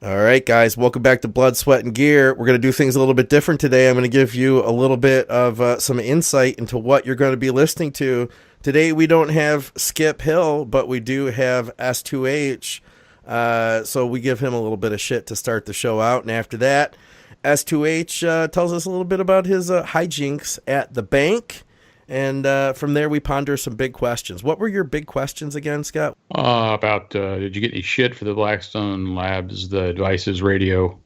All right, guys, welcome back to Blood, Sweat, and Gear. We're going to do things a little bit different today. I'm going to give you a little bit of some insight into what you're going to be listening to. Today, we don't have Skip Hill, but we do have S2H. So we give him a little bit of shit to start the show out. And after that, S2H tells us a little bit about his hijinks at the bank. And from there, we ponder some big questions. What were your big questions again, Scott? Did you get any shit for the Blackstone Labs, the Devices Radio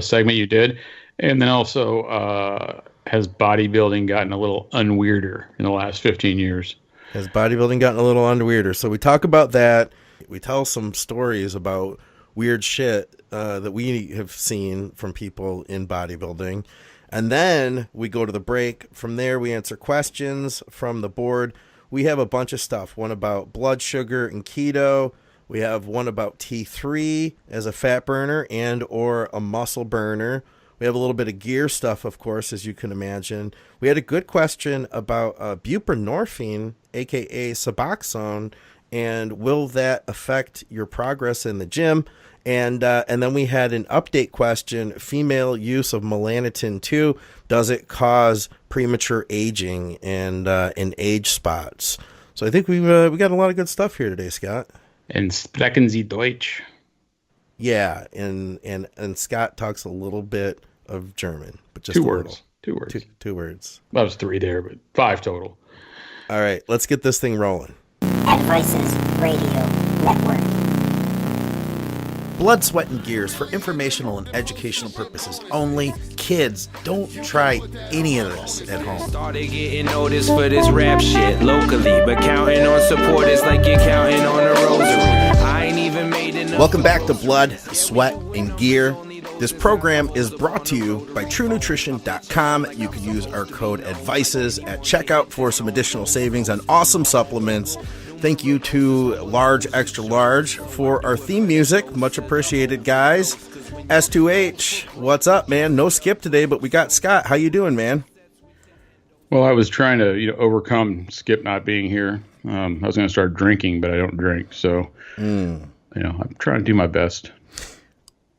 segment you did? And then also, has bodybuilding gotten a little unweirder in the last 15 years? Has bodybuilding gotten a little unweirder? So we talk about that. We tell some stories about weird shit that we have seen from people in bodybuilding. And then we go to the break. From there, we answer questions from the board. We have a bunch of stuff. One about blood sugar and keto. We have one about T3 as a fat burner and or a muscle burner. We have a little bit of gear stuff, of course, as you can imagine. We had a good question about buprenorphine, a.k.a. Suboxone, and will that affect your progress in the gym? And then we had an update question, female use of melanotan 2, does it cause premature aging and age spots? So I think we got a lot of good stuff here today, Scott. And sprechen Sie Deutsch? Yeah, and Scott talks a little bit of German, but just two a words. little. Two words. Two words. That was 3 there, but 5 total. All right, let's get this thing rolling. Advices Radio Network. Blood, Sweat, and Gears for informational and educational purposes only. Kids, don't try any of this at home. Started getting noticed for this rap shit locally, but counting on support is like you're counting on a rosary. I ain't even made enough. Welcome back to Blood, Sweat, and Gear. This program is brought to you by TrueNutrition.com. You can use our code ADVICES at checkout for some additional savings on awesome supplements. Thank you to Large Extra Large for our theme music. Much appreciated, guys. S2H, what's up, man? No Skip today, but we got Scott. How you doing, man? Well, I was trying to overcome Skip not being here. I was going to start drinking, but I don't drink. So, I'm trying to do my best.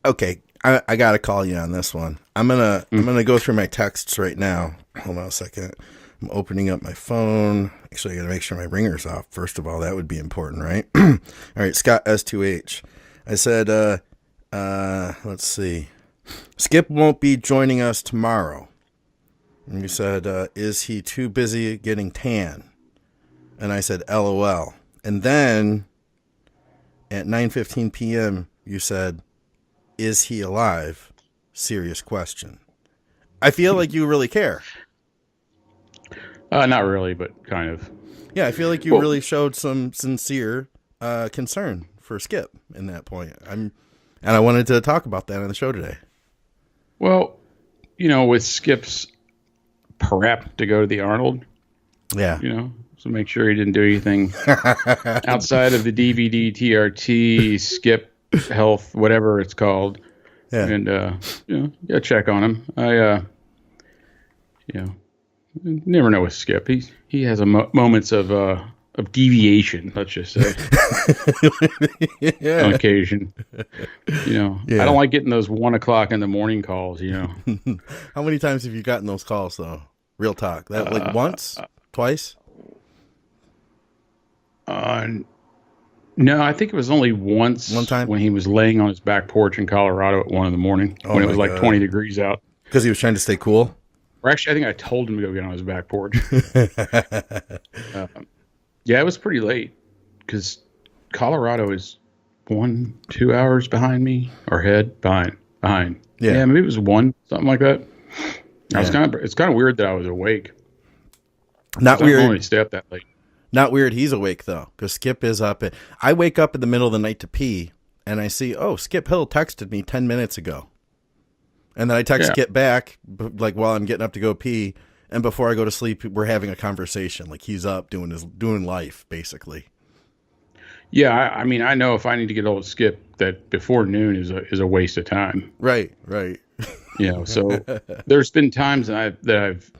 Okay, I got to call you on this one. I'm gonna go through my texts right now. Hold on a second. I'm opening up my phone. Actually, I got to make sure my ringer's off. First of all, that would be important, right? All right, Scott S2H. I said, let's see. Skip won't be joining us tomorrow. And you said, is he too busy getting tan? And I said, LOL. And then at 9:15 p.m., you said, is he alive? Serious question. I feel like you really care. Not really, but kind of. Yeah, I feel like you really showed some sincere concern for Skip in that point. And I wanted to talk about that on the show today. Well, with Skip's prep to go to the Arnold, yeah, so make sure he didn't do anything outside of the DVD, TRT, Skip Health, whatever it's called. Yeah, and check on him. I never know with Skip. He has moments of deviation, let's just say, yeah. on occasion. Yeah. I don't like getting those 1 o'clock in the morning calls. How many times have you gotten those calls though? Real talk. That like once, twice? No, I think it was only once. One time when he was laying on his back porch in Colorado at 1 in the morning when it was like 20 degrees out. Because he was trying to stay cool. Or actually, I think I told him to go get on his back porch. Yeah, it was pretty late because Colorado is 1-2 hours behind me or behind. Yeah, maybe it was 1, something like that. It's kind of weird that I was awake. Not weird. I don't really stay up that late. Not weird. He's awake though, because Skip is up. I wake up in the middle of the night to pee, and I see, Skip Hill texted me 10 minutes ago. And then I text Skip back, like while I'm getting up to go pee, and before I go to sleep, we're having a conversation. Like he's up doing life, basically. Yeah, I mean, I know if I need to get hold of Skip, that before noon is a waste of time. Right. So there's been times that I've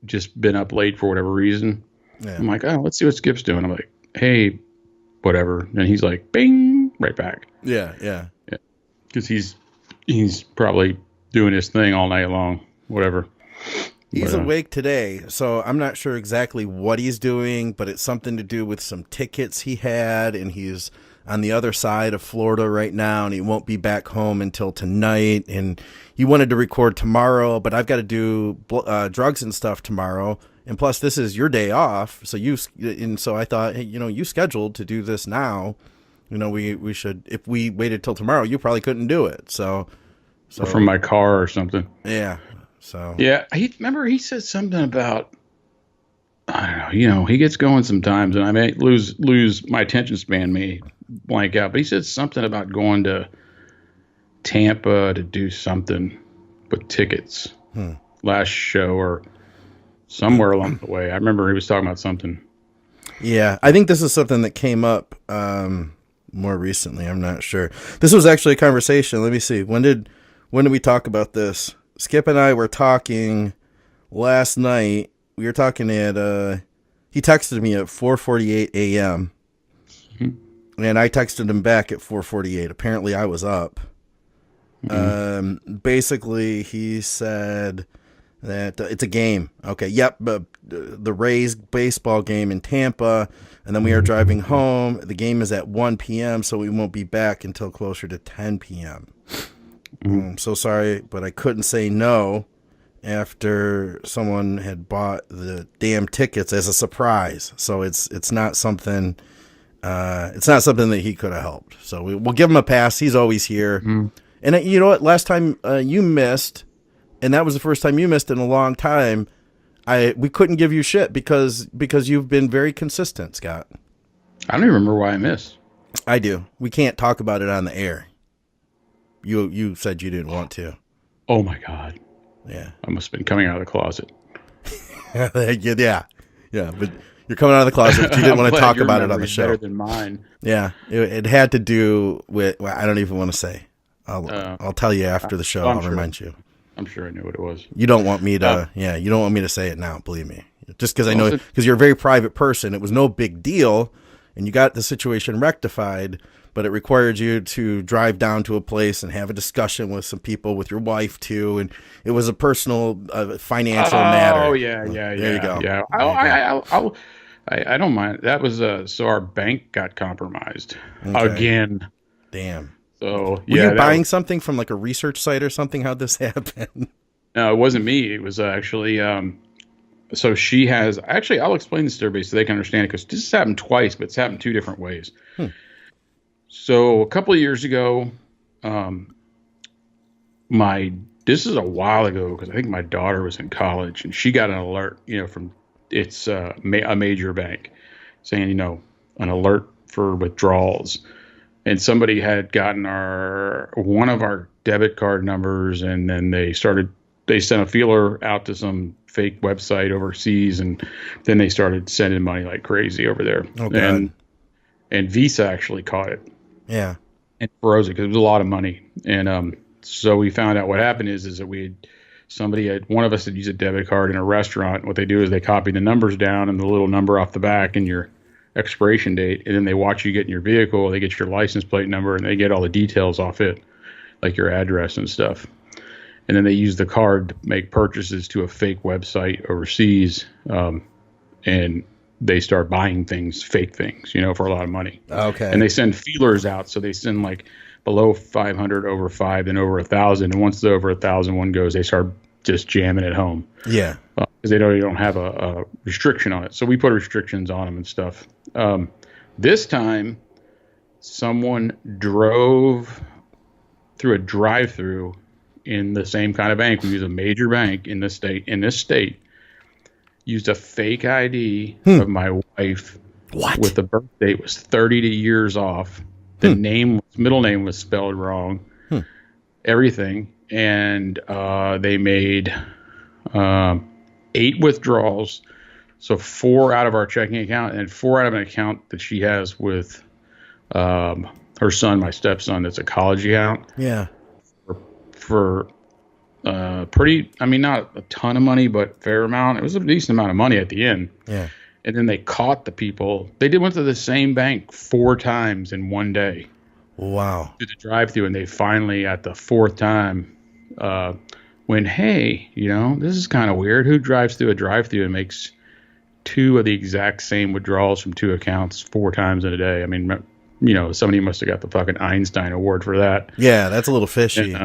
just been up late for whatever reason. Yeah. I'm like, let's see what Skip's doing. I'm like, hey, whatever, and he's like, bing, right back. Yeah. because he's probably doing his thing all night long, whatever. He's awake today, so I'm not sure exactly what he's doing, but it's something to do with some tickets he had, and he's on the other side of Florida right now, and he won't be back home until tonight, and he wanted to record tomorrow, but I've got to do drugs and stuff tomorrow, and plus this is your day off, so I thought, hey, you scheduled to do this now, we should, if we waited till tomorrow, you probably couldn't do it, so from my car or something. Yeah. So yeah, he said something about, I don't know, he gets going sometimes, and I may lose my attention span, may blank out. But he said something about going to Tampa to do something with tickets last show or somewhere along the way. I remember he was talking about something. Yeah, I think this is something that came up more recently. I'm not sure. This was actually a conversation. Let me see. When did we talk about this? Skip and I were talking last night. We were talking at, he texted me at 4:48 a.m. And I texted him back at 4:48. Apparently I was up. Basically he said that it's a game. Okay. Yep. The Rays baseball game in Tampa. And then we are driving home. The game is at 1 p.m. So we won't be back until closer to 10 p.m. I'm so sorry, but I couldn't say no after someone had bought the damn tickets as a surprise. So it's not something that he could have helped. So we'll give him a pass. He's always here. And you know what? Last time you missed, and that was the first time you missed in a long time. We couldn't give you shit because you've been very consistent, Scott. I don't even remember why I missed. I do. We can't talk about it on the air. You said you didn't want to. Oh my God. Yeah. I must have been coming out of the closet. Yeah. But you're coming out of the closet, but you didn't want to talk about it on the show. Better than mine. Yeah. It had to do with, well, I don't even want to say. I'll tell you after the show. I'll remind you. I'm sure I knew what it was. You don't want me to, you don't want me to say it now, believe me. Just because I know, because you're a very private person. It was no big deal, and you got the situation rectified, but it required you to drive down to a place and have a discussion with some people, with your wife too, and it was a personal financial matter. Oh yeah. There you go. Yeah, I don't mind. That was so our bank got compromised again. Damn. So were you buying something from like a research site or something? How'd this happen? No, it wasn't me. It was actually. So she has. Actually, I'll explain this to everybody so they can understand it, because this has happened twice, but it's happened two different ways. So a couple of years ago, this is a while ago, because I think my daughter was in college, and she got an alert, from a major bank saying, an alert for withdrawals, and somebody had gotten one of our debit card numbers, and then they sent a feeler out to some fake website overseas, and then they started sending money like crazy over there. Oh, God. And Visa actually caught it. Yeah. And froze it because it was a lot of money. And so we found out what happened is that one of us had used a debit card in a restaurant. What they do is they copy the numbers down and the little number off the back and your expiration date, and then they watch you get in your vehicle. They get your license plate number, and they get all the details off it, like your address and stuff. And then they use the card to make purchases to a fake website overseas, and they start buying fake things, for a lot of money. Okay. And they send feelers out. So they send like below 500, over 5, then over 1,000. And once the over 1,000 one goes, they start just jamming it home. Yeah. Because they don't have a restriction on it. So we put restrictions on them and stuff. This time, someone drove through a drive-through in the same kind of bank. We use a major bank in this state. Used a fake ID of my wife. What? With the birth date was 30 years off. The middle name was spelled wrong. Everything. And they made 8 withdrawals. So 4 out of our checking account and 4 out of an account that she has with her son, my stepson, that's a college account. Yeah. For not a ton of money, but fair amount. It was a decent amount of money at the end. Yeah. And then they caught the people. They went to the same bank 4 times in one day. Wow. to the drive-through, and they finally, at the fourth time, went, "Hey, this is kind of weird. Who drives through a drive-through and makes two of the exact same withdrawals from two accounts 4 times in a day?" I mean, somebody must have got the fucking Einstein Award for that. Yeah, that's a little fishy.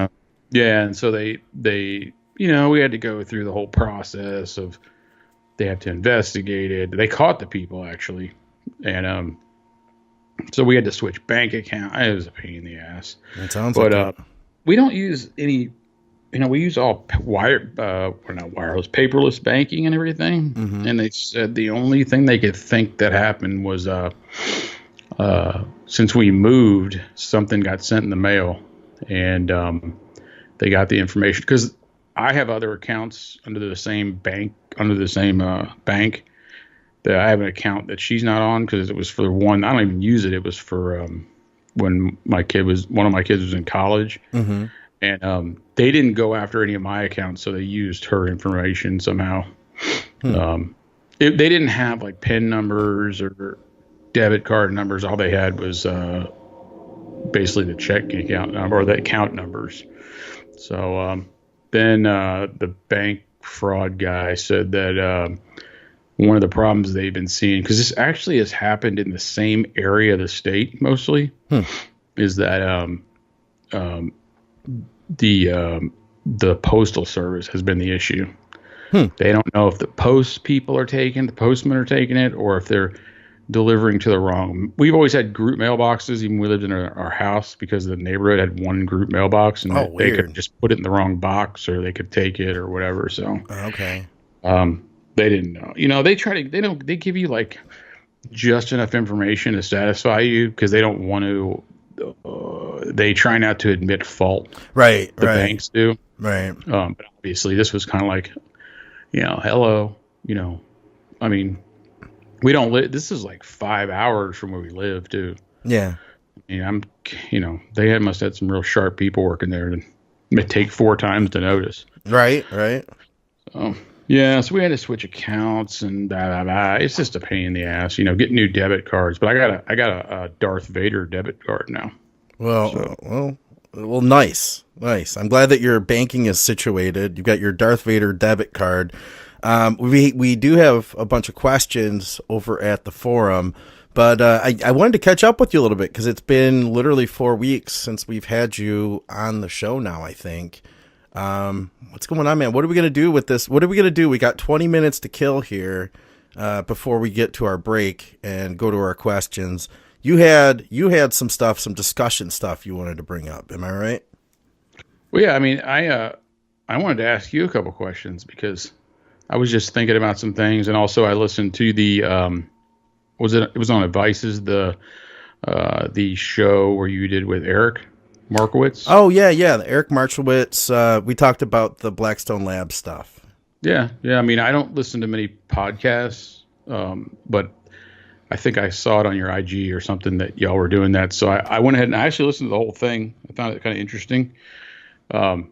And so they we had to go through the whole process of, they have to investigate it. They caught the people, actually, and so we had to switch bank account. It was a pain in the ass. It sounds but like we don't use any. We use all not wireless, paperless banking and everything. Mm-hmm. And they said the only thing they could think that happened was since we moved, something got sent in the mail, and they got the information, because I have other accounts under the same bank, that I have an account that she's not on, because it was for one. I don't even use it. It was for when one of my kids was in college. Mm-hmm. And they didn't go after any of my accounts, so they used her information somehow. They didn't have like PIN numbers or debit card numbers. All they had was basically the checking account number or the account numbers. So then the bank fraud guy said that one of the problems they've been seeing, because this actually has happened in the same area of the state mostly, is that the postal service has been the issue. They don't know if the postmen are taking it, or if they're delivering to the wrong. We've always had group mailboxes, even when we lived in our house, because the neighborhood had one group mailbox, and they could just put it in the wrong box, or they could take it or whatever. So okay. They didn't know. They give you like just enough information to satisfy you, because they don't want to. They try not to admit fault. Right. The banks do. Right. But obviously this was kind of like, hello, I mean, we don't live, this is like 5 hours from where we live too. Yeah. I mean, they must have had some real sharp people working there, and it take 4 times to notice. Right. So we had to switch accounts and blah, blah, blah. It's just a pain in the ass, get new debit cards. But I got a Darth Vader debit card now. Well, nice. I'm glad that your banking is situated. You've got your Darth Vader debit card. We do have a bunch of questions over at the forum, but I wanted to catch up with you a little bit, because it's been literally 4 weeks since we've had you on the show now, I think. What's going on, man? What are we going to do with this? What are we going to do? We got 20 minutes to kill here before we get to our break and go to our questions. You had some discussion stuff you wanted to bring up. Am I right? Well, yeah. I mean, I wanted to ask you a couple questions, because I was just thinking about some things, and also I listened to the it was on Advices, the show where you did with Eric Markowitz. Oh yeah, Eric Markowitz. We talked about the Blackstone Lab stuff. Yeah. I mean, I don't listen to many podcasts, but I think I saw it on your IG or something that y'all were doing that. So I went ahead and I actually listened to the whole thing. I found it kind of interesting. Did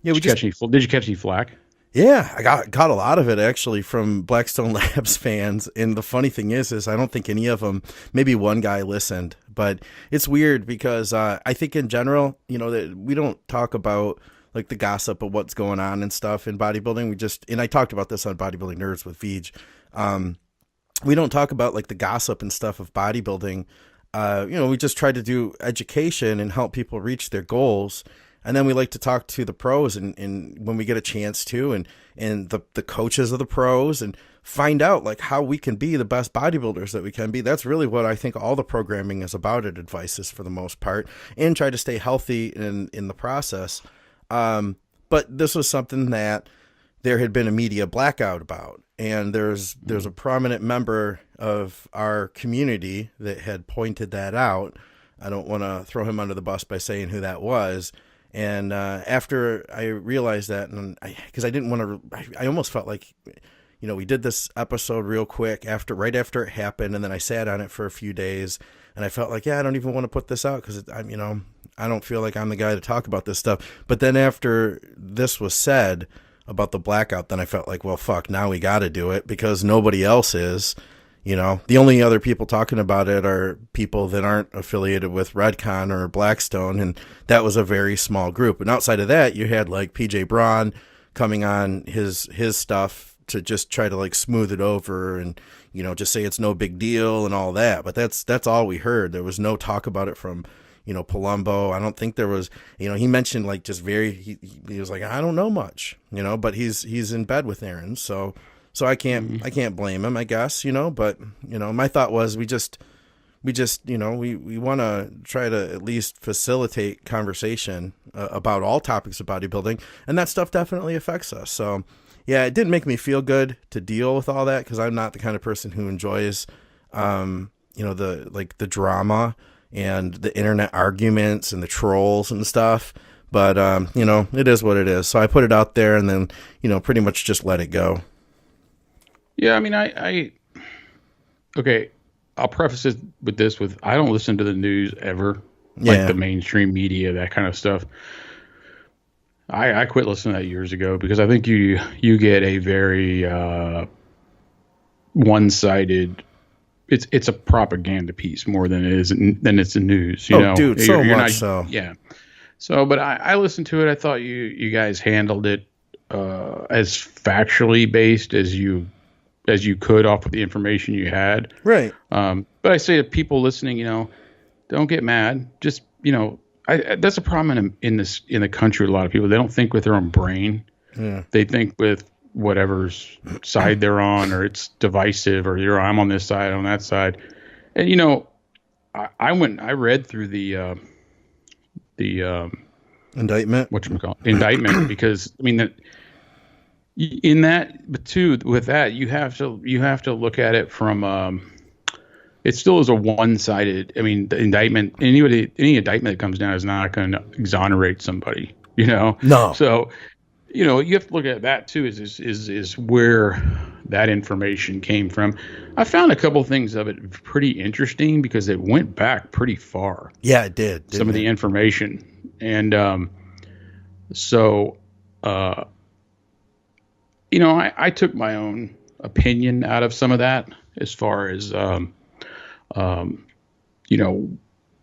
you catch any flack? Yeah, I got a lot of it actually from Blackstone Labs fans. And the funny thing is I don't think any of them, maybe one guy listened, but it's weird because I think in general, that we don't talk about like the gossip of what's going on and stuff in bodybuilding. And I talked about this on Bodybuilding Nerds with Vij. We don't talk about like the gossip and stuff of bodybuilding. We just try to do education and help people reach their goals. And then we like to talk to the pros and when we get a chance to, and the coaches of the pros, and find out like how we can be the best bodybuilders that we can be. That's really what I think all the programming is about at Advices for the most part, and try to stay healthy in the process. But this was something that there had been a media blackout about. And there's a prominent member of our community that had pointed that out. I don't want to throw him under the bus by saying who that was. And after I realized that, and because I didn't want to, I almost felt like, we did this episode real quick right after it happened, and then I sat on it for a few days, and I felt like, I don't even want to put this out because I don't feel like I'm the guy to talk about this stuff. But then after this was said about the blackout, then I felt like, well, fuck, now we got to do it because nobody else is. The only other people talking about it are people that aren't affiliated with Redcon or Blackstone, and that was a very small group. And outside of that, you had like PJ Braun coming on his stuff to just try to like smooth it over and just say it's no big deal and all that. But that's all we heard. There was no talk about it from Palumbo. I don't think there was. He mentioned like just he was like, I don't know much, but he's in bed with Aaron, so I can't blame him, I guess, but my thought was we want to try to at least facilitate conversation about all topics of bodybuilding, and that stuff definitely affects us. So yeah, it didn't make me feel good to deal with all that, because I'm not the kind of person who enjoys the drama and the internet arguments and the trolls and stuff. But it is what it is. So I put it out there and then pretty much just let it go. Yeah, I mean, okay, I'll preface it with I don't listen to the news ever, like the mainstream media, that kind of stuff. I quit listening to that years ago because I think you get a very one-sided. It's a propaganda piece more than it's the news. Dude, so much so. Yeah. So, but I listened to it. I thought you guys handled it as factually based as you could off of the information you had. Right. But I say to people listening, don't get mad. Just, that's a problem in the country. A lot of people, they don't think with their own brain. Yeah. They think with whatever's side they're on, or it's divisive, or I'm on this side, on that side. And, I read through the indictment, indictment, because I mean in that, but too, with that, you have to look at it from, it still is a one-sided. I mean, the indictment, any indictment that comes down is not going to exonerate somebody, No. So, you have to look at that too, is where that information came from. I found a couple things of it pretty interesting because it went back pretty far. Yeah, it did. Some of the information. And, I took my own opinion out of some of that as far as,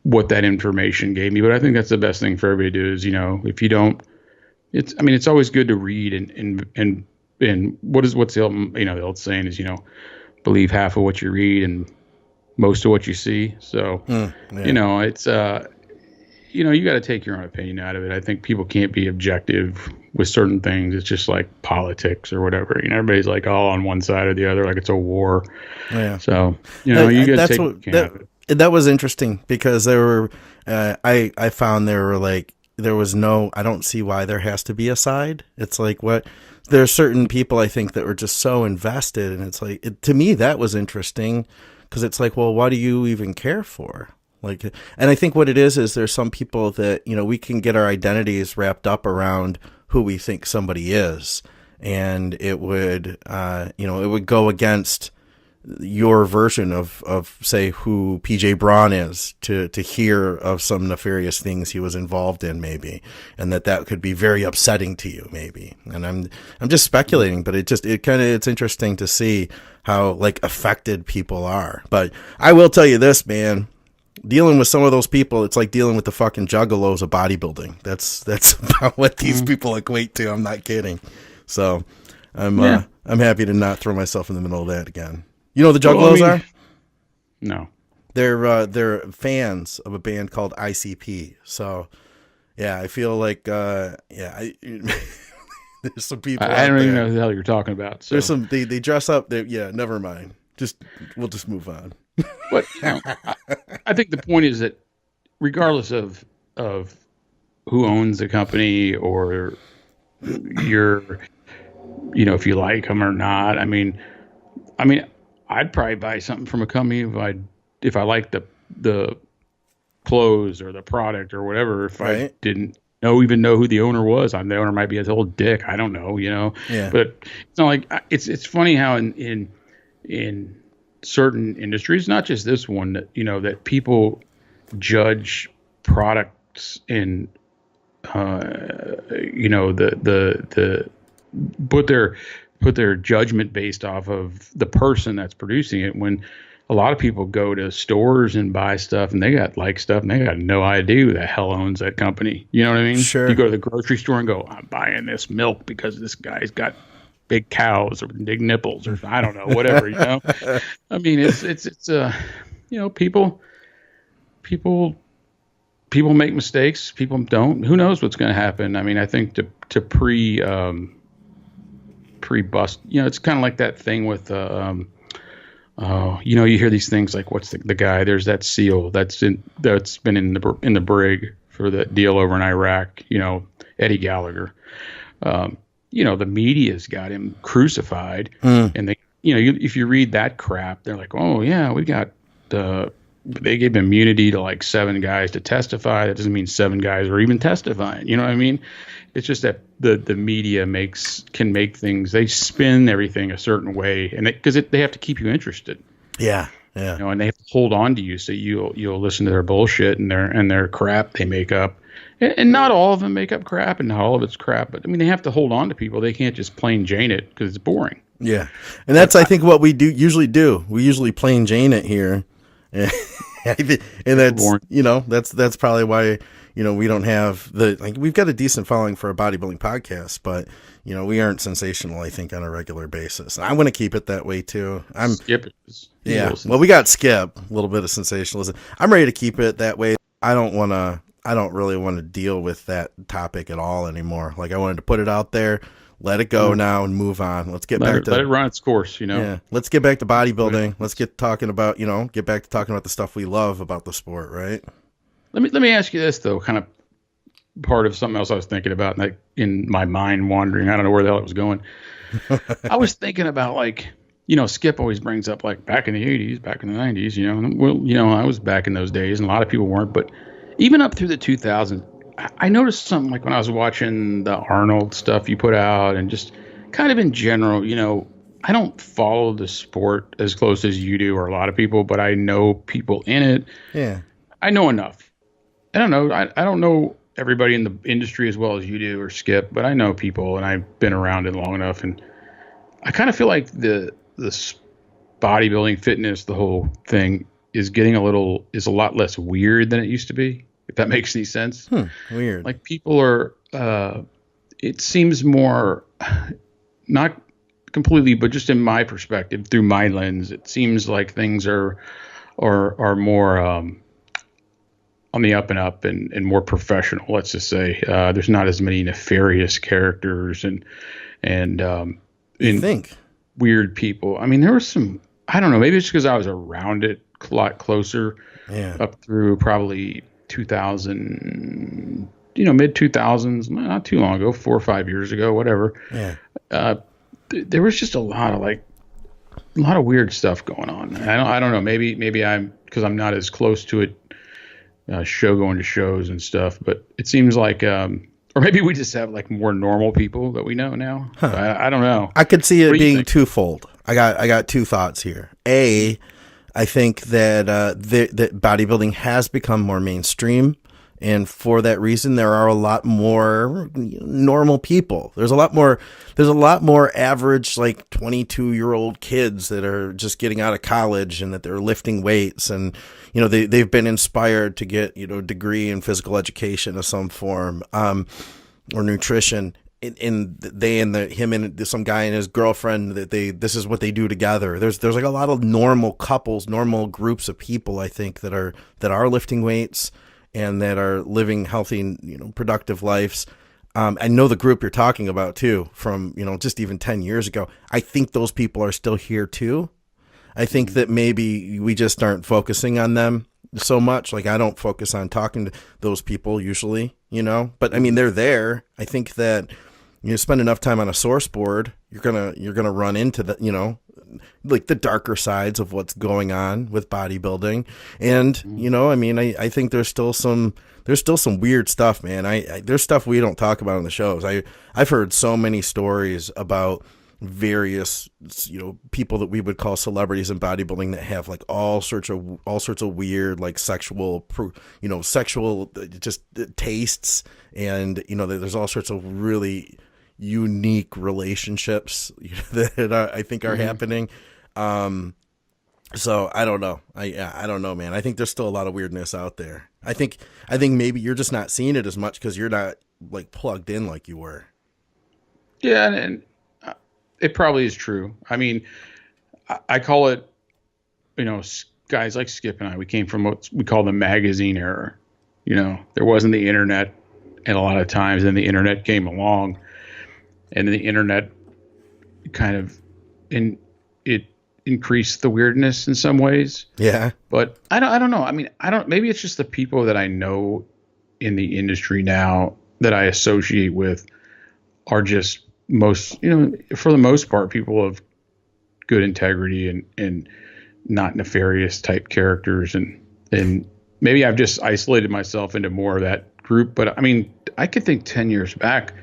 what that information gave me. But I think that's the best thing for everybody to do is, if you don't, it's always good to read and what's the old saying is, believe half of what you read and most of what you see. So, it's, you got to take your own opinion out of it. I think people can't be objective with certain things. It's just like politics or whatever. Everybody's like all on one side or the other, like it's a war. Yeah. So, you got to take that was interesting because there were, I found there were like, there was no, I don't see why there has to be a side. It's like there are certain people I think that were just so invested, and it's like, to me, that was interesting because it's like, well, what do you even care for? Like, and I think what it is there's some people that, we can get our identities wrapped up around who we think somebody is. And it would, it would go against your version of say who PJ Braun is to hear of some nefarious things he was involved in maybe, and that could be very upsetting to you maybe. And I'm just speculating, but it's interesting to see how like affected people are. But I will tell you this, man, dealing with some of those people, it's like dealing with the fucking juggalos of bodybuilding. That's about what these people equate to. I'm not kidding. So I'm happy to not throw myself in the middle of that again. You know what the Juggalos are? No. They're fans of a band called ICP. So, yeah, I feel like, there's some people. I don't even know who the hell you're talking about. So. There's some. They dress up. Never mind. We'll just move on. But I think the point is that regardless of who owns the company or if you like them or not, I mean. I'd probably buy something from a company if I liked the clothes or the product or whatever. If I didn't even know who the owner was, the owner might be a whole dick. I don't know, Yeah. But it's not like it's funny how in certain industries, not just this one, that that people judge products in put their judgment based off of the person that's producing it, when a lot of people go to stores and buy stuff and they got like stuff and they got no idea who the hell owns that company. You know what I mean? Sure. You go to the grocery store and go, I'm buying this milk because this guy's got big cows or big nipples or I don't know, whatever, you know? I mean, it's you know, people make mistakes. People don't. Who knows what's going to happen? I mean, I think to pre-bust, you know, it's kind of like that thing with, you know, you hear these things like, what's the guy? There's that SEAL that's been in the brig for the deal over in Iraq. You know, Eddie Gallagher. You know, the media's got him crucified, and they, you know, if you read that crap, they're like, oh yeah, we got they gave immunity to like 7 guys to testify. That doesn't mean 7 guys are even testifying. You know what I mean? It's just that the media can make things, they spin everything a certain way, and because they have to keep you interested. Yeah, yeah. You know, and they have to hold on to you, so you'll listen to their bullshit and their crap they make up. And not all of them make up crap, and not all of it's crap. But I mean, they have to hold on to people. They can't just plain Jane it because it's boring. Yeah, and that's I think what we usually do. We usually plain Jane it here, and that's boring. You know, that's probably why, you know, we don't have we've got a decent following for a bodybuilding podcast, but you know, we aren't sensational, I think, on a regular basis. And I want to keep it that way too. Skip it. Yeah. Well, we got Skip, a little bit of sensationalism. I'm ready to keep it that way. I don't really want to deal with that topic at all anymore. Like, I wanted to put it out there, let it go now, and move on. Let's get back to let it run its course, you know. Yeah. Let's get back to bodybuilding. Let's get talking about, you know, get back to talking about the stuff we love about the sport, right? Let me ask you this though, kind of part of something else I was thinking about, like in my mind wandering. I don't know where the hell it was going. I was thinking about, like, you know, Skip always brings up like back in the 80s, back in the 90s, you know. And, well, you know, I was back in those days, and a lot of people weren't, but even up through the 2000s, I noticed something, like when I was watching the Arnold stuff you put out, and just kind of in general, you know, I don't follow the sport as close as you do or a lot of people, but I know people in it. Yeah. I know enough. I don't know. I don't know everybody in the industry as well as you do or Skip, but I know people, and I've been around it long enough. And I kind of feel like the bodybuilding, fitness, the whole thing is a lot less weird than it used to be, if that makes any sense. Weird. Like, people are, it seems more, not completely, but just in my perspective, through my lens, it seems like things are more, on the up and up and more professional, let's just say. There's not as many nefarious characters and think weird people. I mean, there was some, I don't know, maybe it's because I was around it a lot closer. Yeah. Up through probably 2000, you know, mid 2000s, not too long ago, 4 or 5 years ago, whatever. Yeah. There was just a lot of weird stuff going on. I don't know. Maybe I'm, because I'm not as close to it, going to shows and stuff, but it seems like, or maybe we just have like more normal people that we know now. I don't know. I could see it being twofold. I got 2 thoughts here. I think that that bodybuilding has become more mainstream, and for that reason, there are a lot more normal people. There's a lot more average, like 22-year-old kids that are just getting out of college and that they're lifting weights, and you know they've been inspired to get, you know, a degree in physical education of some form, or nutrition. Him and some guy and his girlfriend, that this is what they do together. There's like a lot of normal couples, normal groups of people, I think, that are lifting weights and that are living healthy, you know, productive lives. I know the group you're talking about too, from, you know, just even 10 years ago. I think those people are still here too. I think that maybe we just aren't focusing on them so much. Like, I don't focus on talking to those people usually, you know, but I mean, they're there. I think that you spend enough time on a source board, you're gonna run into the, you know, like the darker sides of what's going on with bodybuilding. And you know, I mean, I think there's still some weird stuff, man. There's stuff we don't talk about on the shows. I've heard so many stories about various, you know, people that we would call celebrities in bodybuilding that have like all sorts of weird, like sexual just tastes, and you know, there's all sorts of really, unique relationships that I think are happening. So I don't know. I don't know, man. I think there's still a lot of weirdness out there. I think maybe you're just not seeing it as much because you're not like plugged in like you were. Yeah, and it probably is true. I mean, I call it, guys like Skip and I, we came from what we call the magazine era. There wasn't the internet, and a lot of times then the internet came along, and the internet kind of it increased the weirdness in some ways. Yeah. But I don't know. I mean, maybe it's just the people that I know in the industry now that I associate with are just for the most part, people of good integrity and not nefarious type characters. And maybe I've just isolated myself into more of that group. But I mean, I could think 10 years back,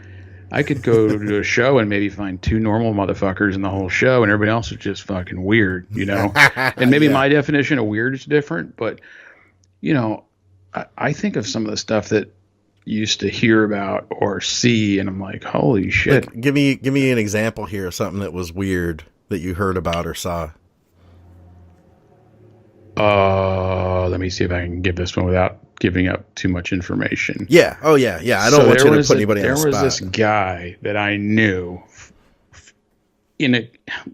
I could go to a show and maybe find 2 normal motherfuckers in the whole show, and everybody else is just fucking weird, And maybe my definition of weird is different, but I think of some of the stuff that you used to hear about or see, and I'm like, holy shit. Like, give me an example here of something that was weird that you heard about or saw. Let me see if I can give this one without giving up too much information. Yeah. Oh, yeah. I don't want you to put anybody on the spot. There was this guy that I knew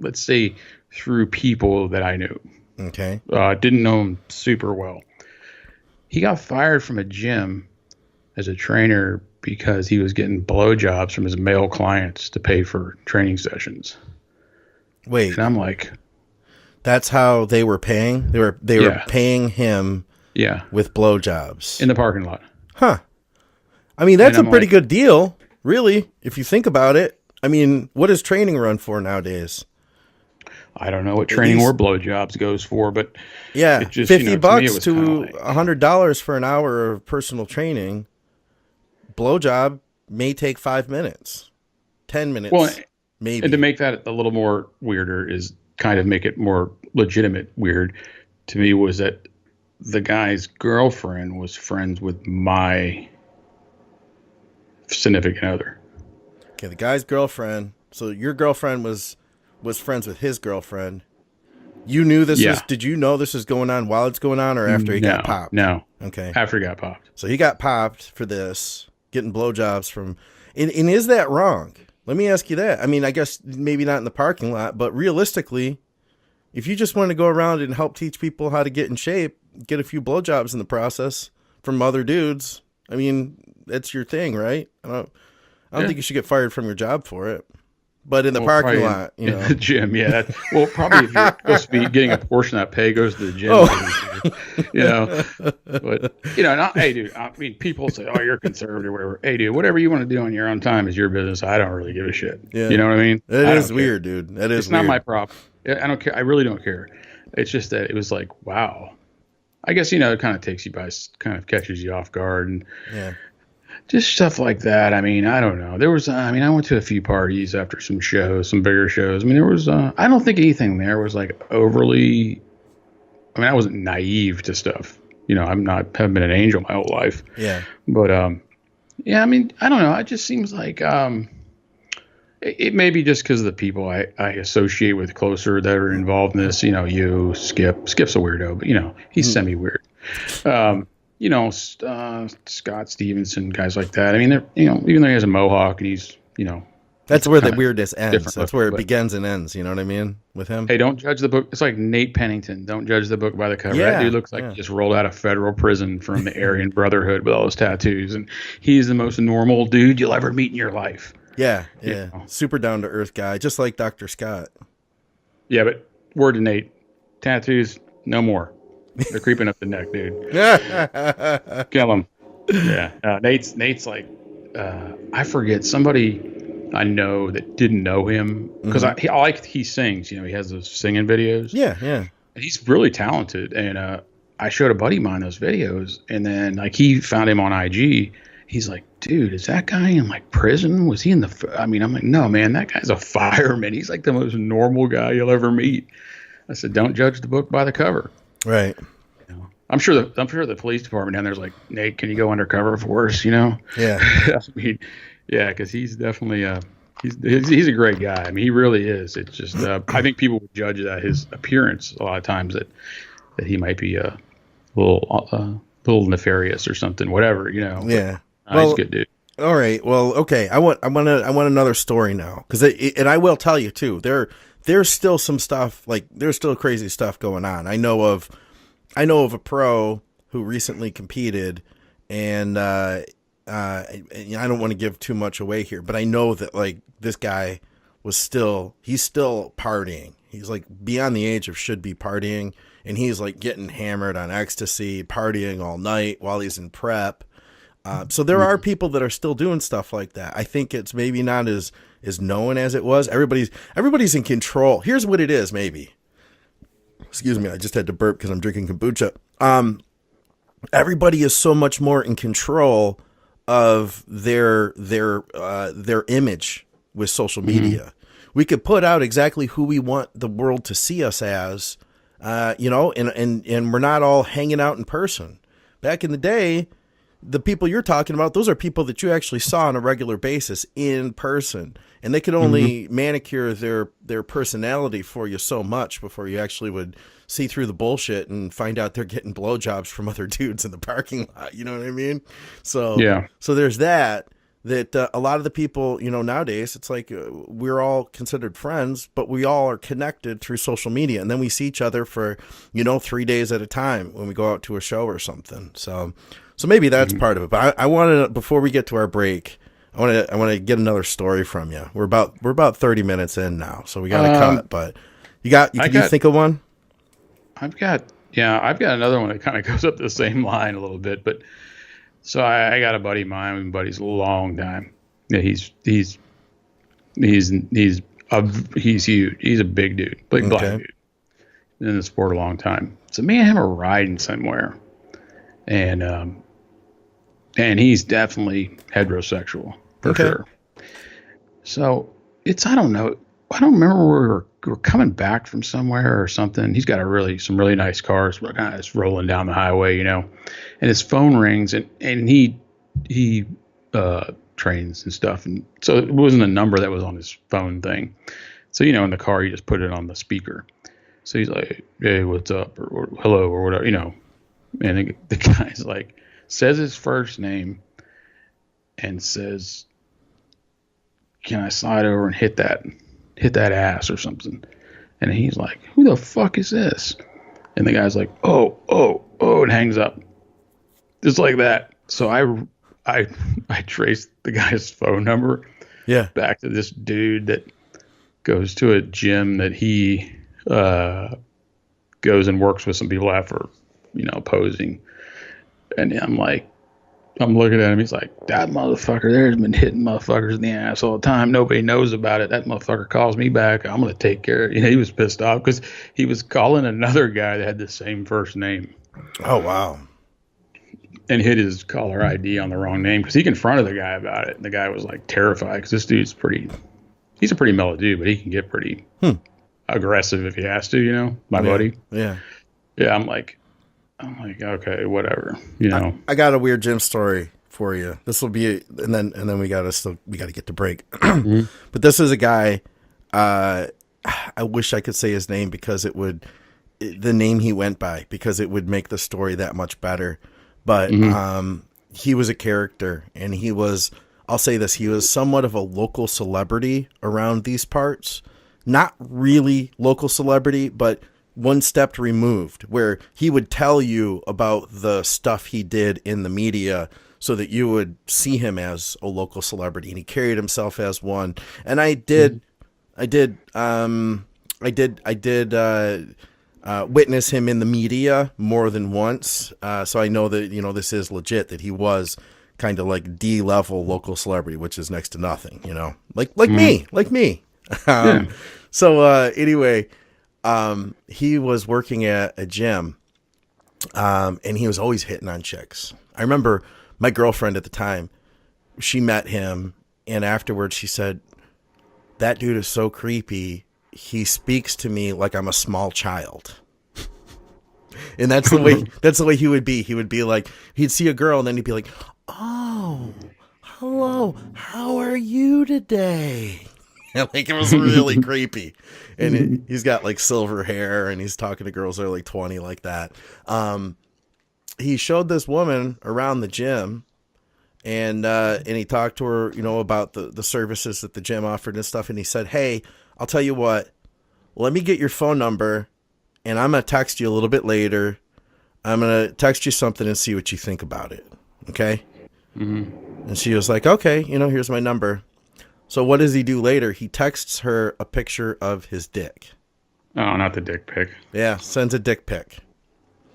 let's say through people that I knew. Okay. Didn't know him super well. He got fired from a gym as a trainer because he was getting blowjobs from his male clients to pay for training sessions. Wait. And I'm like, that's how they were paying? They were paying him with blowjobs. In the parking lot. Huh. I mean, that's a pretty good deal, really, if you think about it. I mean, what does training run for nowadays? I don't know what training or blowjobs goes for, but yeah, it just, $50 to $100 for an hour of personal training. Blowjob may take 5 minutes, 10 minutes, maybe. And to make that a little more weirder is kind of make it more legitimate weird to me was that the guy's girlfriend was friends with my significant other. Okay, the guy's girlfriend. So your girlfriend was friends with his girlfriend. You knew this was, did you know this was going on while it's going on or after he got popped? No. Okay. After he got popped. So he got popped for this, getting blowjobs from, and is that wrong? Let me ask you that. I mean, I guess maybe not in the parking lot, but realistically, if you just want to go around and help teach people how to get in shape, get a few blowjobs in the process from other dudes, I mean, that's your thing, right? I don't think you should get fired from your job for it. But in the parking lot, in the gym, probably if you're supposed to be getting a portion of that pay goes to the gym. But hey, dude. I mean, people say, "Oh, you're conservative, or whatever." Hey, dude, whatever you want to do on your own time is your business. I don't really give a shit. Yeah. You know what I mean? It is weird, dude. That is. It's not my problem. I don't care. I really don't care. It's just that it was like, wow. I guess it kind of takes you by, kind of catches you off guard, and just stuff like that. I mean, I don't know. There was, I went to a few parties after some shows, some bigger shows. I mean, there was, I don't think anything there was like overly, I wasn't naive to stuff. Haven't been an angel my whole life. Yeah. But, I don't know. It just seems like, it may be just because of the people I associate with closer that are involved in this, Skip's a weirdo, but he's semi-weird. Scott Stevenson, guys like that. I mean, they're, even though he has a mohawk and he's, that's where the weirdness ends. That's where it begins and ends. You know what I mean? With him. Hey, don't judge the book. It's like Nate Pennington. Don't judge the book by the cover. That dude looks like he just rolled out of federal prison from the Aryan Brotherhood with all his tattoos. And he's the most normal dude you'll ever meet in your life. Yeah. Super down to earth guy, just like Dr. Scott. Yeah, but word to Nate. Tattoos, no more. They're creeping up the neck, dude. Kill him. Yeah. Nate's like, I forget somebody I know that didn't know him because he sings. He has those singing videos. Yeah. And he's really talented, and I showed a buddy of mine those videos, and then he found him on IG. He's like, dude, is that guy in prison? Was he in the? I'm like, no, man, that guy's a fireman. He's like the most normal guy you'll ever meet. I said, don't judge the book by the cover. Right. I'm sure the police department down there's like, Nate, can you go undercover for us? Yeah. because he's definitely He's a great guy. I mean, he really is. It's just I think people would judge that his appearance a lot of times that he might be a little nefarious or something. Whatever, you know. Yeah. He's a good dude. All right. Well, okay. I want another story now, because and I will tell you too. There's still some stuff, like there's still crazy stuff going on. I know of a pro who recently competed, and I don't want to give too much away here, but I know that like this guy he's still partying. He's like beyond the age of should be partying, and he's like getting hammered on ecstasy, partying all night while he's in prep. So there are people that are still doing stuff like that. I think it's maybe not as known as it was. Everybody's in control. Here's what it is, maybe. Excuse me, I just had to burp because I'm drinking kombucha. Everybody is so much more in control of their image with social media. We could put out exactly who we want the world to see us as, and we're not all hanging out in person. Back in the day, the people you're talking about, those are people that you actually saw on a regular basis in person, and they could only manicure their personality for you so much before you actually would see through the bullshit and find out they're getting blowjobs from other dudes in the parking lot. You know what I mean? So, yeah. So there's that a lot of the people, nowadays, it's like we're all considered friends, but we all are connected through social media. And then we see each other for, 3 days at a time when we go out to a show or something. So maybe that's part of it. But I want to, before we get to our break, I want to get another story from you. We're about 30 minutes in now, so we got to cut. But you think of one? I've got another one that kind of goes up the same line a little bit. But so I got a buddy of mine. We've been buddies a long time. Yeah, he's huge. He's a big dude, big black dude. Been in the sport a long time. So me and him are riding somewhere, and he's definitely heterosexual for sure. So I don't know. I don't remember we were coming back from somewhere or something. He's got some really nice cars. We're kind of just rolling down the highway, and his phone rings, and he trains and stuff. And so it wasn't a number that was on his phone thing. So, in the car, you just put it on the speaker. So he's like, hey, what's up? Or hello, or whatever, and the guy's like, says his first name and says, can I slide over and hit that ass or something? And he's like, who the fuck is this? And the guy's like, oh, and hangs up just like that. So I traced the guy's phone number back to this dude that goes to a gym that he goes and works with some people after, posing. And I'm looking at him. He's like, that motherfucker there's been hitting motherfuckers in the ass all the time. Nobody knows about it. That motherfucker calls me back. I'm going to take care of it. He was pissed off because he was calling another guy that had the same first name. Oh, wow. And hit his caller ID on the wrong name because he confronted the guy about it. And the guy was like terrified because this dude's he's a pretty mellow dude, but he can get pretty aggressive if he has to, my buddy. Yeah. Yeah. I'm like, okay, whatever, I got a weird gym story for you. This will be, and then we got to get to break. But this is a guy. I wish I could say his name because the name he went by, because it would make the story that much better. But he was a character, and I'll say this, he was somewhat of a local celebrity around these parts. Not really local celebrity, but one step removed, where he would tell you about the stuff he did in the media so that you would see him as a local celebrity, and he carried himself as one. And I did witness him in the media more than once. So I know that, this is legit, that he was kind of like D-level local celebrity, which is next to nothing, like me. So anyway, he was working at a gym, and he was always hitting on chicks. I remember my girlfriend at the time, she met him, and afterwards she said, that dude is so creepy. He speaks to me like I'm a small child. And that's the way he would be. He would be like, he'd see a girl and then he'd be like, oh, hello, how are you today? Like, it was really creepy. And he's got like silver hair, and he's talking to girls that are like 20 like that. He showed this woman around the gym, and he talked to her, you know, about the services that the gym offered and stuff. And he said, "Hey, I'll tell you what, let me get your phone number, and I'm going to text you a little bit later. I'm going to text you something and see what you think about it. Okay?" Mm-hmm. And she was like, "Okay, you know, here's my number." So what does he do later? He texts her a picture of his dick. Oh, not the dick pic. Yeah, sends a dick pic.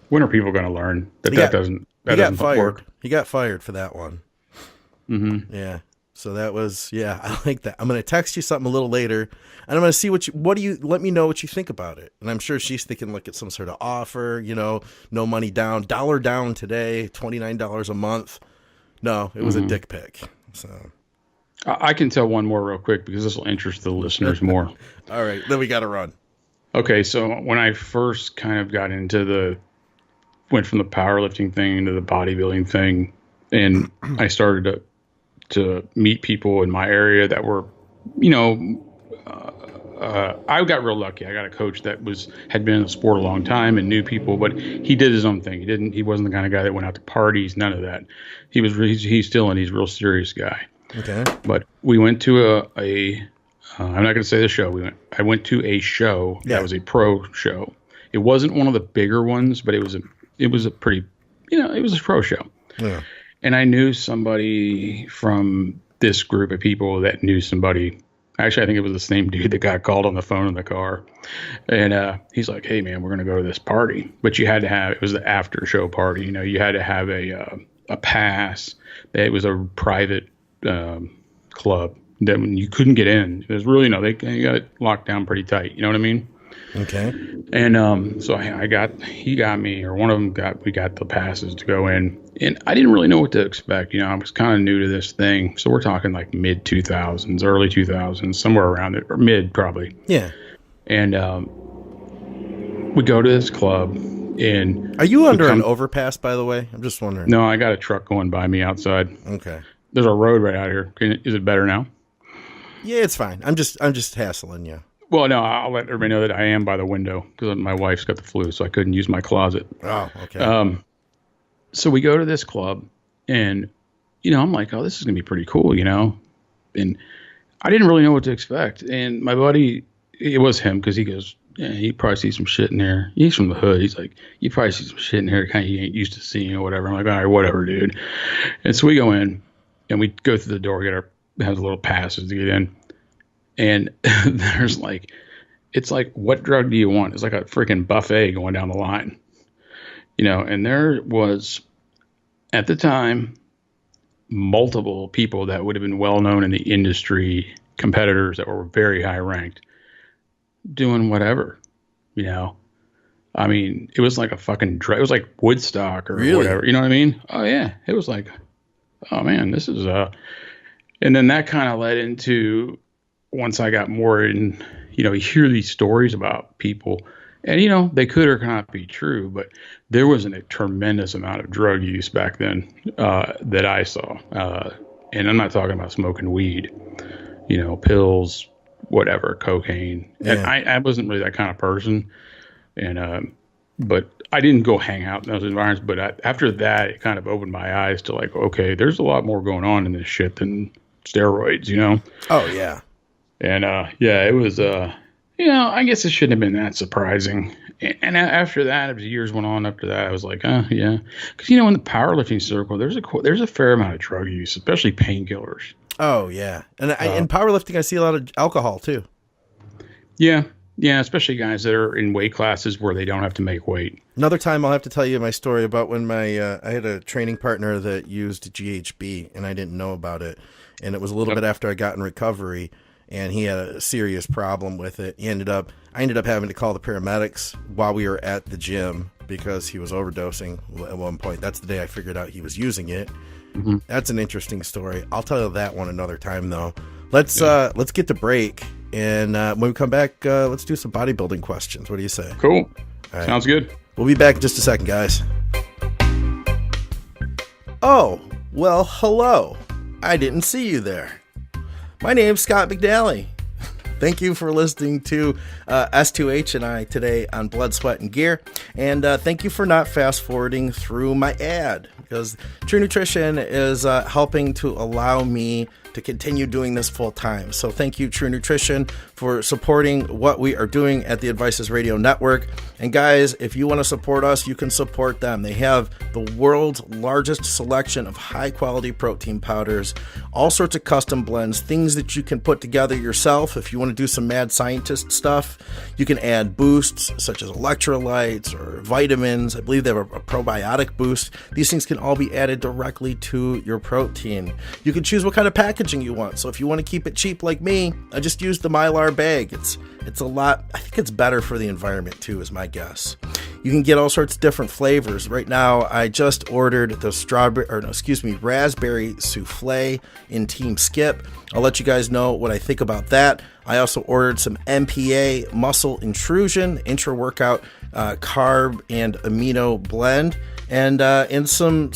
When are people going to learn that doesn't fired. work? He got fired for that one. Mm-hmm. Yeah. So that was, I like that. I'm going to text you something a little later, and I'm going to see let me know what you think about it. And I'm sure she's thinking, look at some sort of offer, you know, no money down, $1 down today, $29 a month. No, it was a dick pic. So I can tell one more real quick because this will interest the listeners more. All right. Then we got to run. Okay. So when I first kind of got into went from the powerlifting thing into the bodybuilding thing, and I started to meet people in my area that were, you know, I got real lucky. I got a coach that had been in the sport a long time and knew people, but he did his own thing. He wasn't the kind of guy that went out to parties, none of that. He's a real serious guy. Okay. But we went to I'm not going to say the show. I went to a show that was a pro show. It wasn't one of the bigger ones, but it was a pretty, you know, it was a pro show. Yeah. And I knew somebody from this group of people that knew somebody. Actually, I think it was the same dude that got called on the phone in the car. And he's like, "Hey, man, we're going to go to this party." But you had to have, it was the after show party. You know, you had to have a pass. It was a private club that you couldn't get in. There's really they got it locked down pretty tight. You know what I mean? Okay. And so he got me, or one of them we got the passes to go in. And I didn't really know what to expect. You know, I was kind of new to this thing. So we're talking like mid 2000s, early 2000s, somewhere around it, or mid probably. Yeah. And we go to this club. And are you under an overpass, by the way? I'm just wondering. No, I got a truck going by me outside. Okay. There's a road right out here. Is it better now? Yeah, it's fine. I'm just hassling you. Well, no, I'll let everybody know that I am by the window because my wife's got the flu, so I couldn't use my closet. Oh, okay. So we go to this club, and, you know, I'm like, oh, this is going to be pretty cool, you know? And I didn't really know what to expect. And my buddy, it was him, because he goes, "Yeah, you probably see some shit in there." He's from the hood. He's like, "You probably see some shit in here kind of you ain't used to seeing or whatever." I'm like, "All right, whatever, dude." And so we go in, and we go through the door, have a little passes to get in. And there's it's like, what drug do you want? It's like a freaking buffet going down the line, you know. And there was, at the time, multiple people that would have been well known in the industry, competitors that were very high ranked, doing whatever, you know. I mean, it was like a fucking drug. It was like Woodstock or whatever, you know what I mean? Oh yeah, it was like, oh man, this is and then that kind of led into, once I got more in, you know, you hear these stories about people, and, you know, they could or cannot be true, but there was a tremendous amount of drug use back then that I saw. And I'm not talking about smoking weed, you know, pills, whatever, cocaine. Yeah. And I wasn't really that kind of person. And, but I didn't go hang out in those environments. But after that, it kind of opened my eyes to like, okay, there's a lot more going on in this shit than steroids, you know? Oh, yeah. And, yeah, it was, you know, I guess it shouldn't have been that surprising. And after that, as years went on after that, I was like, oh, yeah. Because, you know, in the powerlifting circle, there's a fair amount of drug use, especially painkillers. Oh, yeah. And in powerlifting, I see a lot of alcohol, too. Yeah. Yeah, especially guys that are in weight classes where they don't have to make weight. Another time I'll have to tell you my story about when I had a training partner that used GHB, and I didn't know about it. And it was a little bit after I got in recovery, and he had a serious problem with it. I ended up having to call the paramedics while we were at the gym because he was overdosing at one point. That's the day I figured out he was using it. Mm-hmm. That's an interesting story. I'll tell you that one another time, though. Let's get to break, and when we come back, let's do some bodybuilding questions. What do you say? Cool. Right. Sounds good. We'll be back in just a second, guys. Oh, well, hello. I didn't see you there. My name's Scott McNally. Thank you for listening to S2H and I today on Blood, Sweat, and Gear. And thank you for not fast forwarding through my ad, because True Nutrition is helping to allow me to continue doing this full time. So thank you, True Nutrition, for supporting what we are doing at the Advices Radio Network. And guys, if you want to support us, you can support them. They have the world's largest selection of high quality protein powders, all sorts of custom blends, things that you can put together yourself. If you want to do some mad scientist stuff, you can add boosts such as electrolytes or vitamins. I believe they have a probiotic boost. These things can all be added directly to your protein. You can choose what kind of packaging you want. So if you want to keep it cheap like me, I just use the Mylar bag. It's a lot. I think it's better for the environment too, is my guess. You can get all sorts of different flavors. Right now, I just ordered the raspberry souffle in Team Skip. I'll let you guys know what I think about that. I also ordered some MPA muscle intrusion, intra-workout carb and amino blend, and some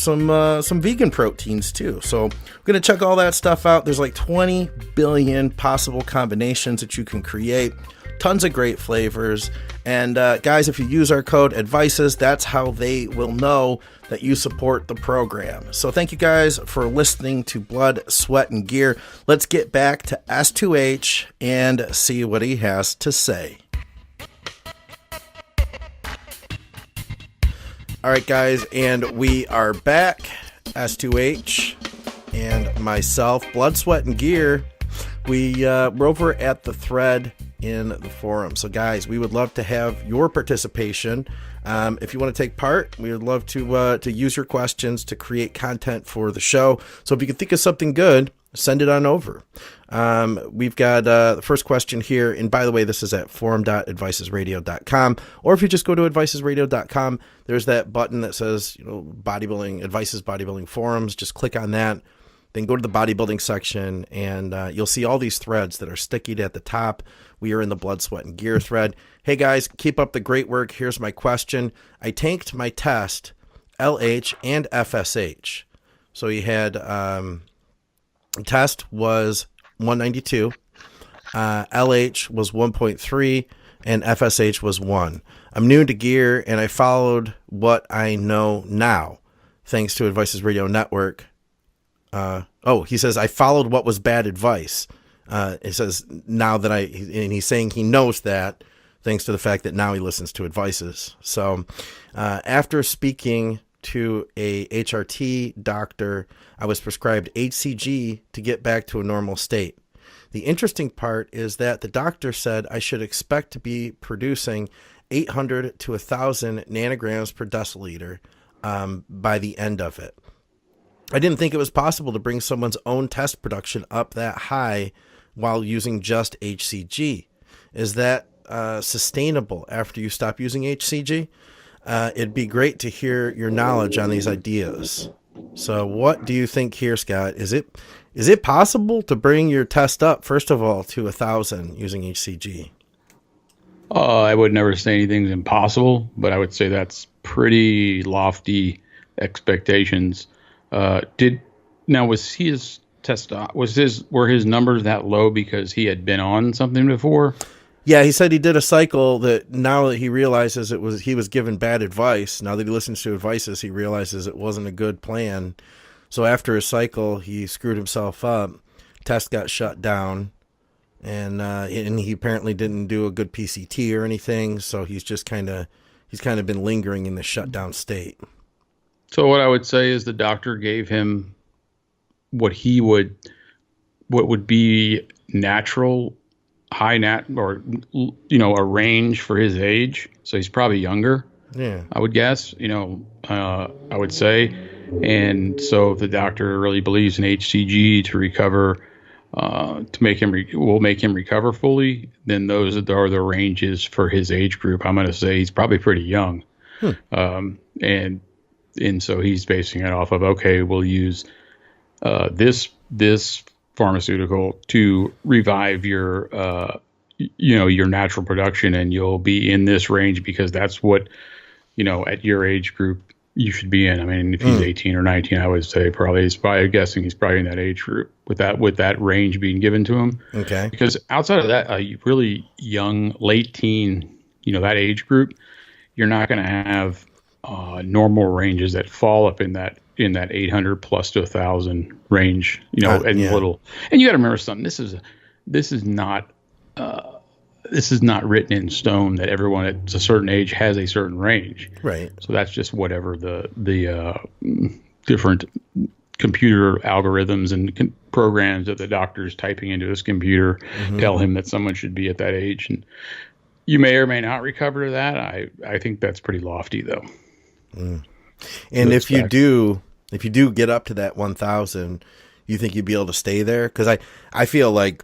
vegan proteins too. So I'm gonna check all that stuff out. There's like 20 billion possible combinations that you can create. Tons of great flavors. And guys, if you use our code ADVICES, that's how they will know that you support the program. So thank you guys for listening to Blood, Sweat, and Gear. Let's get back to S2H and see what he has to say. All right, guys, and we are back. S2H and myself, Blood, Sweat, and Gear. We're over at the thread in the forum. So guys, we would love to have your participation. If you want to take part, we would love to use your questions to create content for the show. So if you can think of something good, send it on over. We've got the first question here. And by the way, this is at forum.advicesradio.com. Or if you just go to advicesradio.com, there's that button that says, bodybuilding, Advices Bodybuilding Forums. Just click on that. Then go to the bodybuilding section, and you'll see all these threads that are stickied at the top. We are in the Blood, Sweat, and Gear thread. Hey, guys, keep up the great work. Here's my question. I tanked my test, LH and FSH. So he had test was 192, LH was 1.3, and FSH was 1. I'm new to gear, and I followed what I know now, thanks to Advices Radio Network. He says, I followed what was bad advice. It says now that and he's saying he knows that thanks to the fact that now he listens to Advices. So, after speaking to a HRT doctor, I was prescribed HCG to get back to a normal state. The interesting part is that the doctor said I should expect to be producing 800 to 1,000 nanograms per deciliter by the end of it. I didn't think it was possible to bring someone's own test production up that high while using just HCG. Is that sustainable after you stop using HCG? It'd be great to hear your knowledge on these ideas. So what do you think here, Scott? Is it possible to bring your test up, first of all, to 1,000 using HCG? I would never say anything's impossible, but I would say that's pretty lofty expectations. Was his test, were his numbers that low because he had been on something before? Yeah, he said he did a cycle that now that he realizes he was given bad advice. Now that he listens to Advices, he realizes it wasn't a good plan. So after his cycle, he screwed himself up. Test got shut down, and he apparently didn't do a good PCT or anything. So he's kind of been lingering in the shutdown state. So what I would say is the doctor gave him what would be natural, a range for his age. So he's probably younger. Yeah, I would guess. I would say, and so if the doctor really believes in HCG to recover, to make him recover fully, then those are the ranges for his age group. I'm going to say he's probably pretty young, and so he's basing it off of, okay, we'll use this pharmaceutical to revive your natural production, and you'll be in this range because that's what, at your age group, you should be in. I mean, if he's 18 or 19, I would say he's probably guessing he's probably in that age group with that range being given to him. Okay. Because outside of that, really young, late teen, that age group, you're not going to have normal ranges that fall up in that 800 plus to 1,000 range, little. And you got to remember something. This is not written in stone that everyone at a certain age has a certain range. Right. So that's just whatever the different computer algorithms and programs that the doctor's typing into his computer tell him that someone should be at that age. And you may or may not recover to that. I think that's pretty lofty, though. And if you do get up to that 1,000, you think you'd be able to stay there? Because I feel like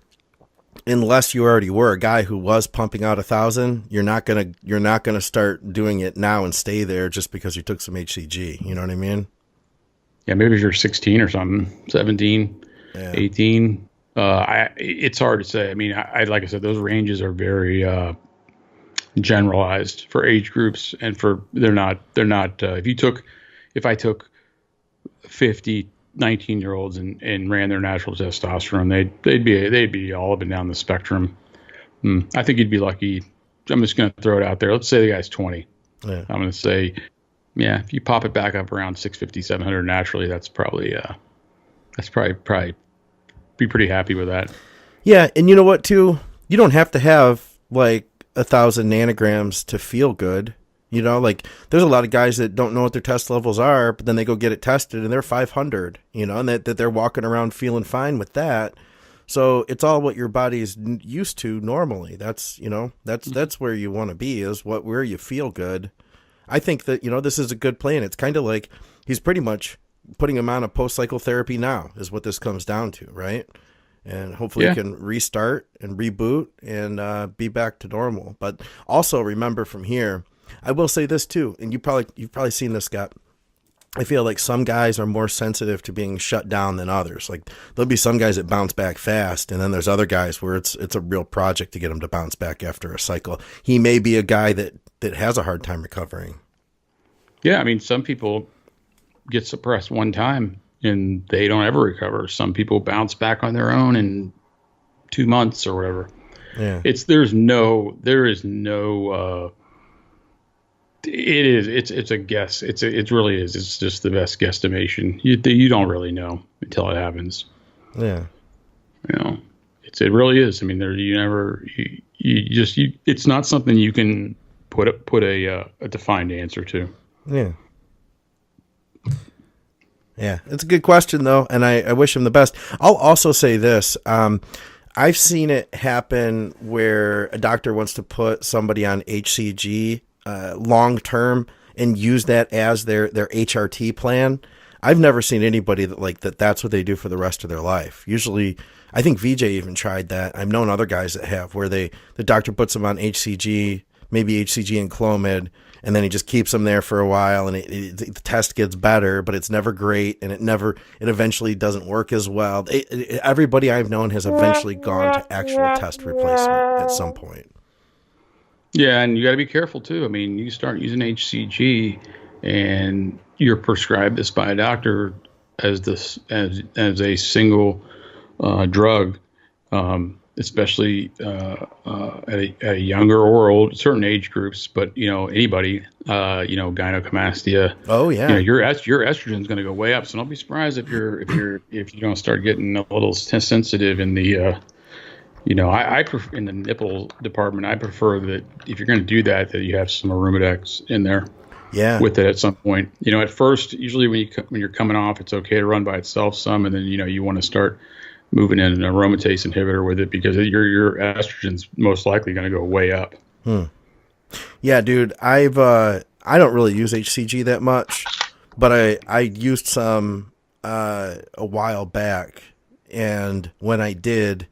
unless you already were a guy who was pumping out 1,000, you're not gonna start doing it now and stay there just because you took some HCG. You know what I mean? Yeah, maybe if you're 16 or something, 17, 18. It's hard to say. I mean, like I said, those ranges are very generalized for age groups, and they're not. If I took 50 19-year-olds and ran their natural testosterone, they'd be all up and down the spectrum. I think you'd be lucky. I'm just going to throw it out there. Let's say the guy's 20. Yeah. I'm going to say, if you pop it back up around 650, 700 naturally, that's probably be pretty happy with that. Yeah, and you know what too? You don't have to have like 1,000 nanograms to feel good. Like there's a lot of guys that don't know what their test levels are, but then they go get it tested and they're 500, and that they're walking around feeling fine with that. So it's all what your body's used to normally. That's where you want to be, is where you feel good. I think that, this is a good plan. It's kind of like he's pretty much putting him on a post-cycle therapy now is what this comes down to, right? And hopefully he can restart and reboot and be back to normal. But also remember from here, I will say this too, and you've probably seen this, Scott. I feel like some guys are more sensitive to being shut down than others. Like there'll be some guys that bounce back fast, and then there's other guys where it's a real project to get them to bounce back after a cycle. He may be a guy that has a hard time recovering. Yeah, I mean, some people get suppressed one time and they don't ever recover. Some people bounce back on their own in 2 months or whatever. Yeah, it's a guess. It really is. It's just the best guesstimation. You don't really know until it happens. Yeah. It really is. I mean, it's not something you can put a defined answer to. Yeah. Yeah. It's a good question though. And I wish him the best. I'll also say this. I've seen it happen where a doctor wants to put somebody on HCG long term and use that as their HRT plan. I've never seen anybody that's what they do for the rest of their life. Usually, I think VJ even tried that. I've known other guys that have, where the doctor puts them on HCG, maybe HCG and Clomid, and then he just keeps them there for a while, and the test gets better, but it's never great, and it eventually doesn't work as well. Everybody I've known has eventually gone to actual test replacement at some point. Yeah, and you got to be careful too. I mean, you start using HCG, and you're prescribed this by a doctor as a single drug, especially at a younger or old certain age groups. But anybody, gynecomastia. Oh yeah. Your estrogen is going to go way up. So don't be surprised if you don't start getting a little sensitive in the. I prefer in the nipple department. I prefer that if you're going to do that you have some Aromadex in there. Yeah. With it at some point. At first, usually when you're coming off, it's okay to run by itself some, and then you want to start moving in an aromatase inhibitor with it because your estrogen's most likely going to go way up. Yeah, dude. I don't really use HCG that much, but I used some a while back, and when I did,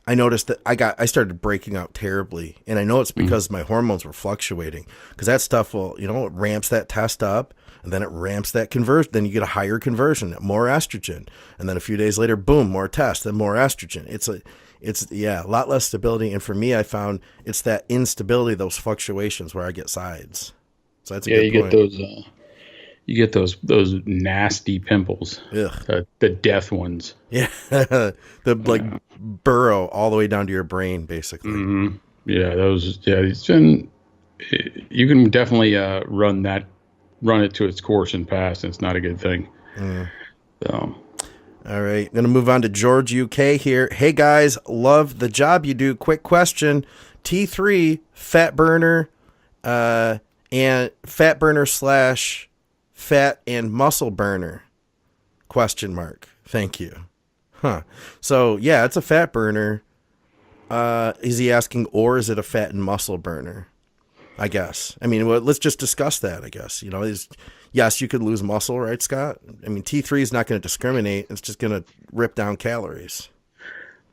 I noticed that I started breaking out terribly, and I know it's because my hormones were fluctuating, because that stuff will, it ramps that test up, and then it ramps that conversion. Then you get a higher conversion, more estrogen, and then a few days later, boom, more test, then more estrogen. It's a lot less stability, and for me, I found it's that instability, those fluctuations where I get sides. So that's a good point. you get those nasty pimples, the death ones. Yeah, the like burrow all the way down to your brain, basically. Mm-hmm. Yeah, those. Yeah, it's been. You can definitely run it to its course and pass, and it's not a good thing. So. All right, going to move on to George, UK here. Hey guys, love the job you do. Quick question: T3 fat burner, and fat burner / fat and muscle burner? Question mark. Thank you. Huh. So yeah, it's a fat burner. Is he asking, or is it a fat and muscle burner? I guess. I mean, well, let's just discuss that. I guess yes, you could lose muscle, right, Scott? I mean, T3 is not going to discriminate. It's just going to rip down calories.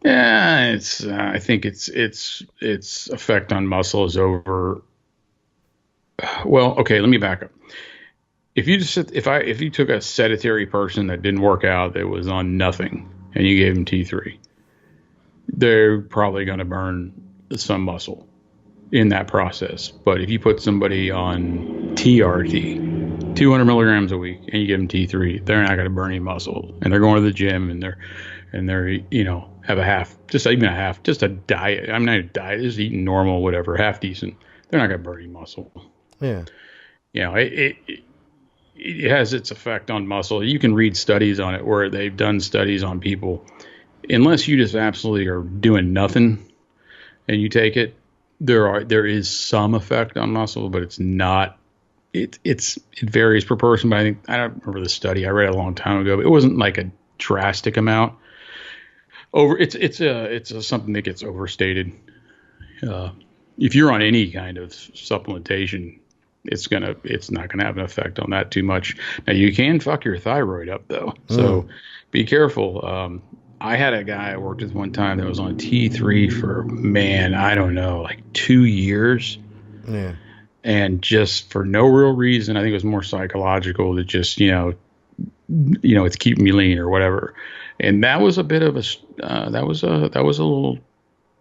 Yeah, it's. I think its effect on muscle is over. Well, okay. Let me back up. If you took a sedentary person that didn't work out, that was on nothing, and you gave them T3, they're probably going to burn some muscle in that process. But if you put somebody on TRT, 200 milligrams a week, and you give them T3, they're not going to burn any muscle, and they're going to the gym, and they're have just a diet. I'm not a diet, just eating normal, whatever, half decent. They're not going to burn any muscle. Yeah. It has its effect on muscle. You can read studies on it where they've done studies on people. Unless you just absolutely are doing nothing and you take it, there is some effect on muscle, but it's not. It varies per person. But I don't remember the study. I read it a long time ago, but it wasn't like a drastic amount. It's something that gets overstated. If you're on any kind of supplementation, it's not gonna have an effect on that too much. Now you can fuck your thyroid up though, so be careful. I had a guy I worked with one time that was on T3 for, I don't know, like 2 years. Yeah. And just for no real reason, I think it was more psychological, that just, it's keeping me lean or whatever. And that was a bit of that was a little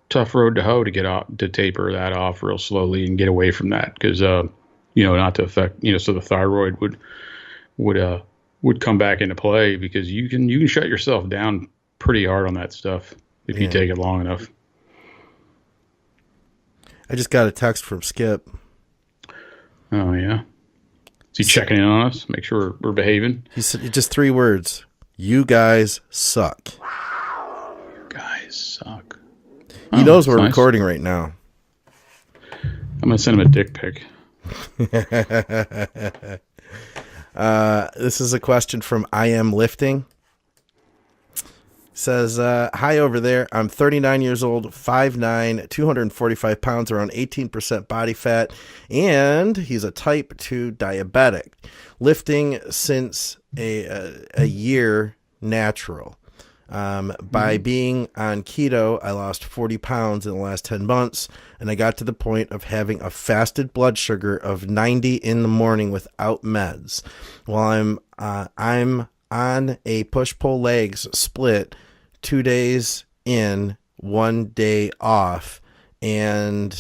tough road to hoe to get off, to taper that off real slowly and get away from that. Cause, not to affect, so the thyroid would come back into play, because you can shut yourself down pretty hard on that stuff if you take it long enough. I just got a text from Skip. Oh yeah. Is he checking in on us? Make sure we're behaving. He said just 3 words. You guys suck. You guys suck. He knows we're recording right now. I'm going to send him a dick pic. This is a question from I Am Lifting. Says, hi over there. I'm 39 years old, 5'9", 245 pounds, around 18% body fat, and he's a type 2 diabetic. Lifting since a year natural. By being on keto, I lost 40 pounds in the last 10 months, and I got to the point of having a fasted blood sugar of 90 in the morning without meds. While I'm on a push-pull legs split, 2 days in, 1 day off, and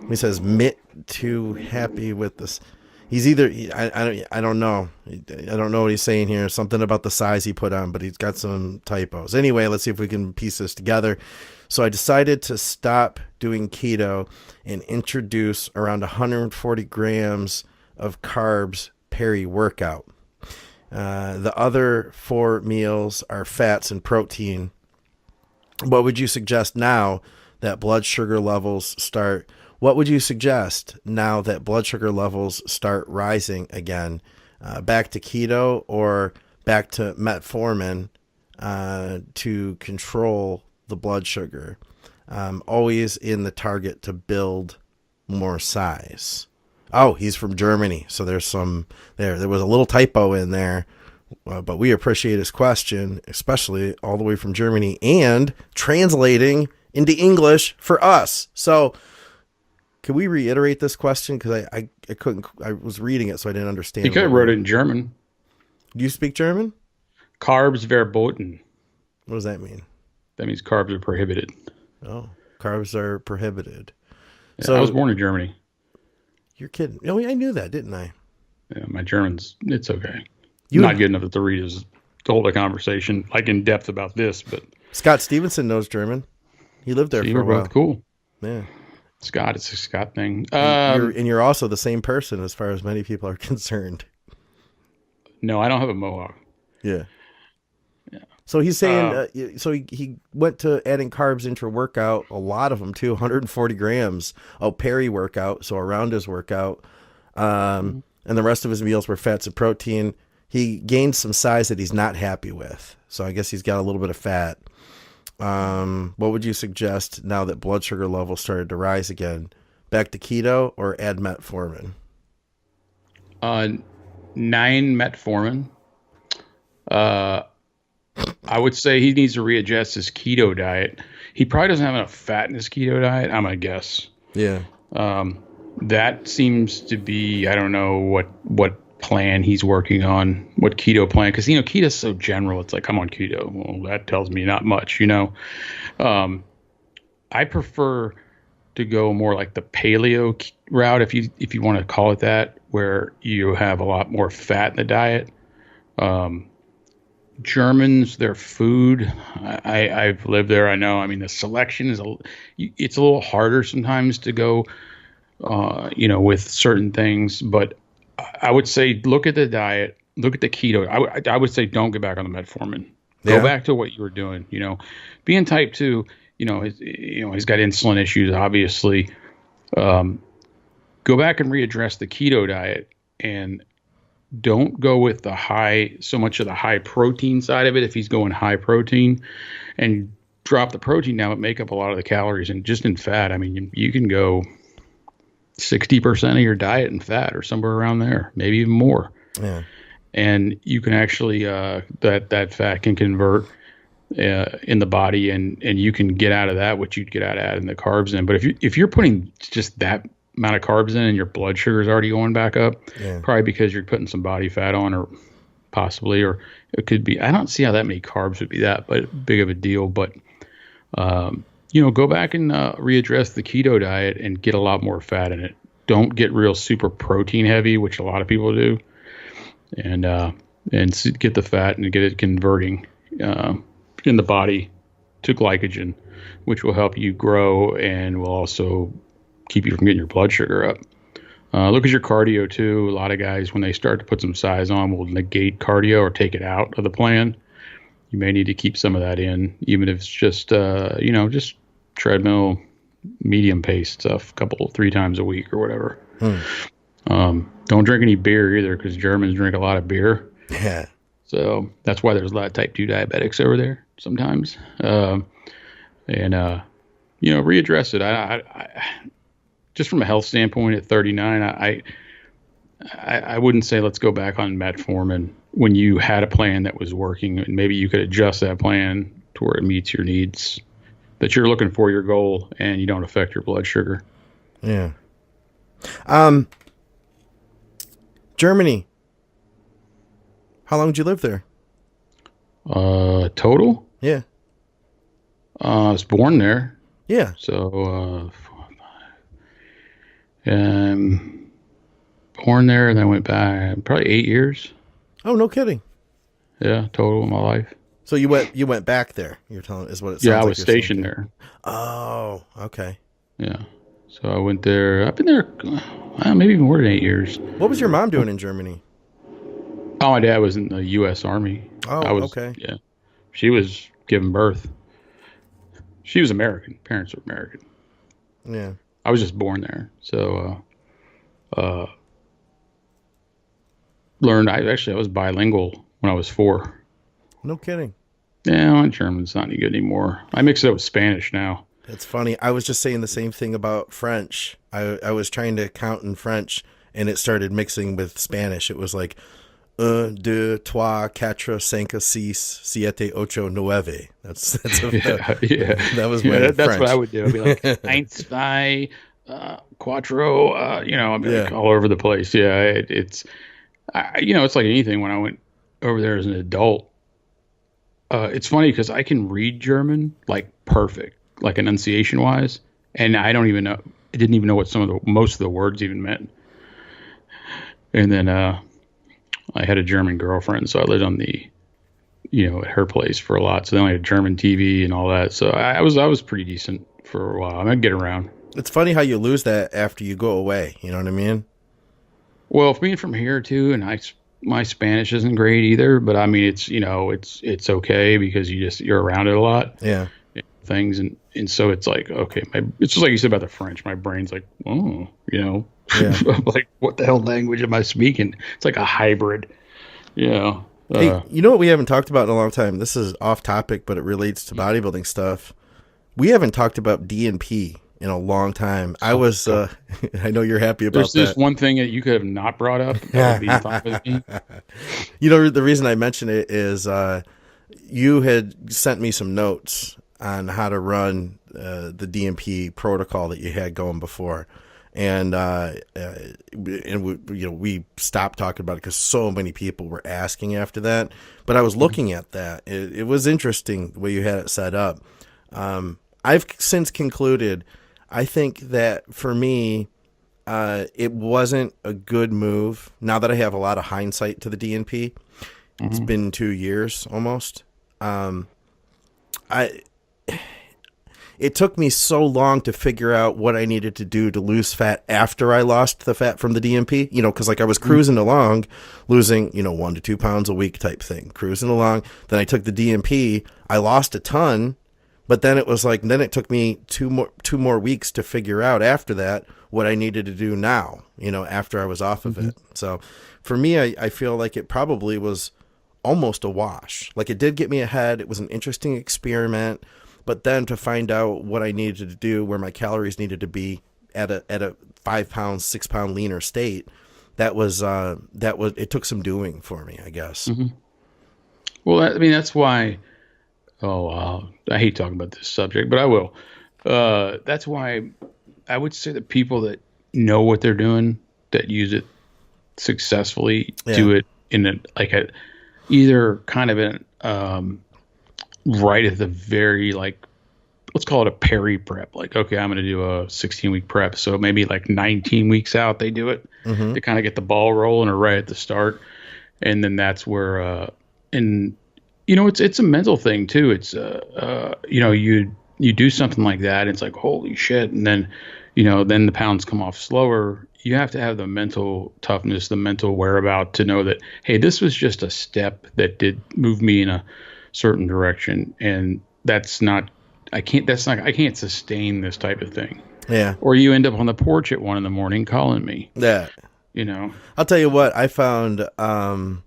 he says too happy with this. He's either I don't know. I don't know what he's saying here. Something about the size he put on, but he's got some typos. Anyway, let's see if we can piece this together. So I decided to stop doing keto and introduce around 140 grams of carbs peri-workout. The other 4 meals are fats and protein. What would you suggest now that blood sugar levels start? What would you suggest now that blood sugar levels start rising again? Back to keto or back to metformin to control the blood sugar? Always in the target to build more size. Oh, he's from Germany. So there's there was a little typo in there, but we appreciate his question, especially all the way from Germany and translating into English for us. So can we reiterate this question? Cause I couldn't, I was reading it, so I didn't understand. You could have wrote it in German. Do you speak German? Carbs verboten. What does that mean? That means carbs are prohibited. Oh, carbs are prohibited. Yeah, so I was born in Germany. You're kidding. Oh, I knew that, didn't I? Yeah, my German's, it's okay. You Not good enough to read is to hold a conversation like in depth about this, but Scott Stevenson knows German. He lived there see, for a we're while. both cool. Yeah. Scott, it's a Scott thing. And you're also the same person as far as many people are concerned. No, I don't have a mohawk. Yeah. So he's saying, so he went to adding carbs intra-workout, a lot of them too, 140 grams of peri-workout, so around his workout. And the rest of his meals were fats and protein. He gained some size that he's not happy with. So I guess he's got a little bit of fat. What would you suggest now that blood sugar levels started to rise again? Back to keto or add metformin? 9 metformin. I would say he needs to readjust his keto diet. He probably doesn't have enough fat in his keto diet, I'm gonna guess. Yeah. That seems to be, I don't know what plan he's working on, what keto plan, because keto's so general. It's like, I'm on keto. Well, that tells me not much, I prefer to go more like the paleo route, if you want to call it that, where you have a lot more fat in the diet. Germans, their food, I've lived there. I know. I mean, the selection it's a little harder sometimes to go, with certain things. But I would say look at the diet, look at the keto. I would say don't get back on the metformin. Go back to what you were doing. Being type 2, he's got insulin issues, obviously. Go back and readdress the keto diet and don't go with so much of the high protein side of it. If he's going high protein, and drop the protein down, but make up a lot of the calories. And just in fat, I mean, you can go 60% of your diet in fat or somewhere around there, maybe even more. Yeah. And you can actually, that fat can convert in the body, and you can get out of that what you'd get out of adding the carbs in. But if you're putting just that amount of carbs in and your blood sugar is already going back up, probably because you're putting some body fat on, or possibly, or it could be, I don't see how that many carbs would be that big of a deal. But go back and readdress the keto diet and get a lot more fat in it. Don't get real super protein heavy, which a lot of people do, and get the fat and get it converting in the body to glycogen, which will help you grow and will also keep you from getting your blood sugar up. Look at your cardio too. A lot of guys, when they start to put some size on, will negate cardio or take it out of the plan. You may need to keep some of that in, even if it's just, just treadmill, medium pace stuff, 3 times a week or whatever. Don't drink any beer either, because Germans drink a lot of beer. Yeah. So that's why there's a lot of type 2 diabetics over there sometimes. Readdress it. I just from a health standpoint at 39, I wouldn't say let's go back on metformin when you had a plan that was working, and maybe you could adjust that plan to where it meets your needs that you're looking for, your goal, and you don't affect your blood sugar. Yeah. Germany. How long did you live there? Total? Yeah. I was born there. Yeah. So, 4, 5. Born there, and then went back probably 8 years. Oh, no kidding. Yeah, total in my life. So you went back there. You're telling is what it sounds Yeah, I like was you're stationed saying. there. Oh, okay. Yeah. So I went there. I've been there maybe even more than 8 years. What was your mom doing in Germany? Oh, my dad was in the U.S. Army. Oh, okay. Yeah. She was giving birth. She was American. Parents were American. Yeah. I was just born there. So, I was bilingual when I was 4. No kidding. Yeah, my German's not any good anymore. I mix it up with Spanish now. It's funny. I was just saying the same thing about French. I was trying to count in French, and it started mixing with Spanish. It was like 1, 2, 3, 4, 5, 6, 7, 8, 9. That's that was my that's French. what I would do. I'd be like 1, 2, 4, I'd be like all over the place. Yeah, it's like anything. When I went over there as an adult, it's funny because I can read German like perfect, like enunciation wise, and I didn't even know what most of the words even meant. And then I had a German girlfriend, so I lived on the, at her place for a lot. So then I had German TV and all that. So I was pretty decent for a while. I'd get around. It's funny how you lose that after you go away. You know what I mean? Well, being from here too, and my Spanish isn't great either, but I mean, it's okay because you're around it a lot. Yeah. Things. And so it's like, okay, it's just like you said about the French. My brain's like, oh, Yeah. like what the hell language am I speaking? It's like a hybrid, Hey, you know what we haven't talked about in a long time? This is off topic, but it relates to bodybuilding stuff. We haven't talked about D&P in a long time. I know you're happy about that. There's this one thing that you could have not brought up. That would be fine with me. The reason I mention it is you had sent me some notes on how to run the D&P protocol that you had going before. And we stopped talking about it because so many people were asking after that. But I was looking at that. It was interesting the way you had it set up. I've since concluded, I think that for me, it wasn't a good move. Now that I have a lot of hindsight to the D&P, it's been 2 years almost. It took me so long to figure out what I needed to do to lose fat after I lost the fat from the DMP, because like I was cruising along, losing, 1 to 2 pounds a week type thing, cruising along. Then I took the DMP, I lost a ton, but then it was like, then it took me two more weeks to figure out after that what I needed to do now, after I was off of it. So for me, I feel like it probably was almost a wash. Like it did get me ahead. It was an interesting experiment. But then to find out what I needed to do, where my calories needed to be at a 5 pound, 6 pound leaner state, it took some doing for me, I guess. Well, that's why. I hate talking about this subject, but I will. That's why I would say that people that know what they're doing, that use it successfully, do it in either kind of an right at the very, let's call it a peri prep. Like, okay, I'm going to do a 16-week prep. So maybe 19 weeks out, they do it to kind of get the ball rolling, or right at the start. And then that's where, it's a mental thing too. It's, you do something like that, and it's like, holy shit. And then, then the pounds come off slower. You have to have the mental toughness, the mental whereabout to know that, hey, this was just a step that did move me in a certain direction, and I can't sustain this type of thing. Yeah. Or you end up on the porch at 1 a.m. calling me. Yeah. I'll tell you what I found. We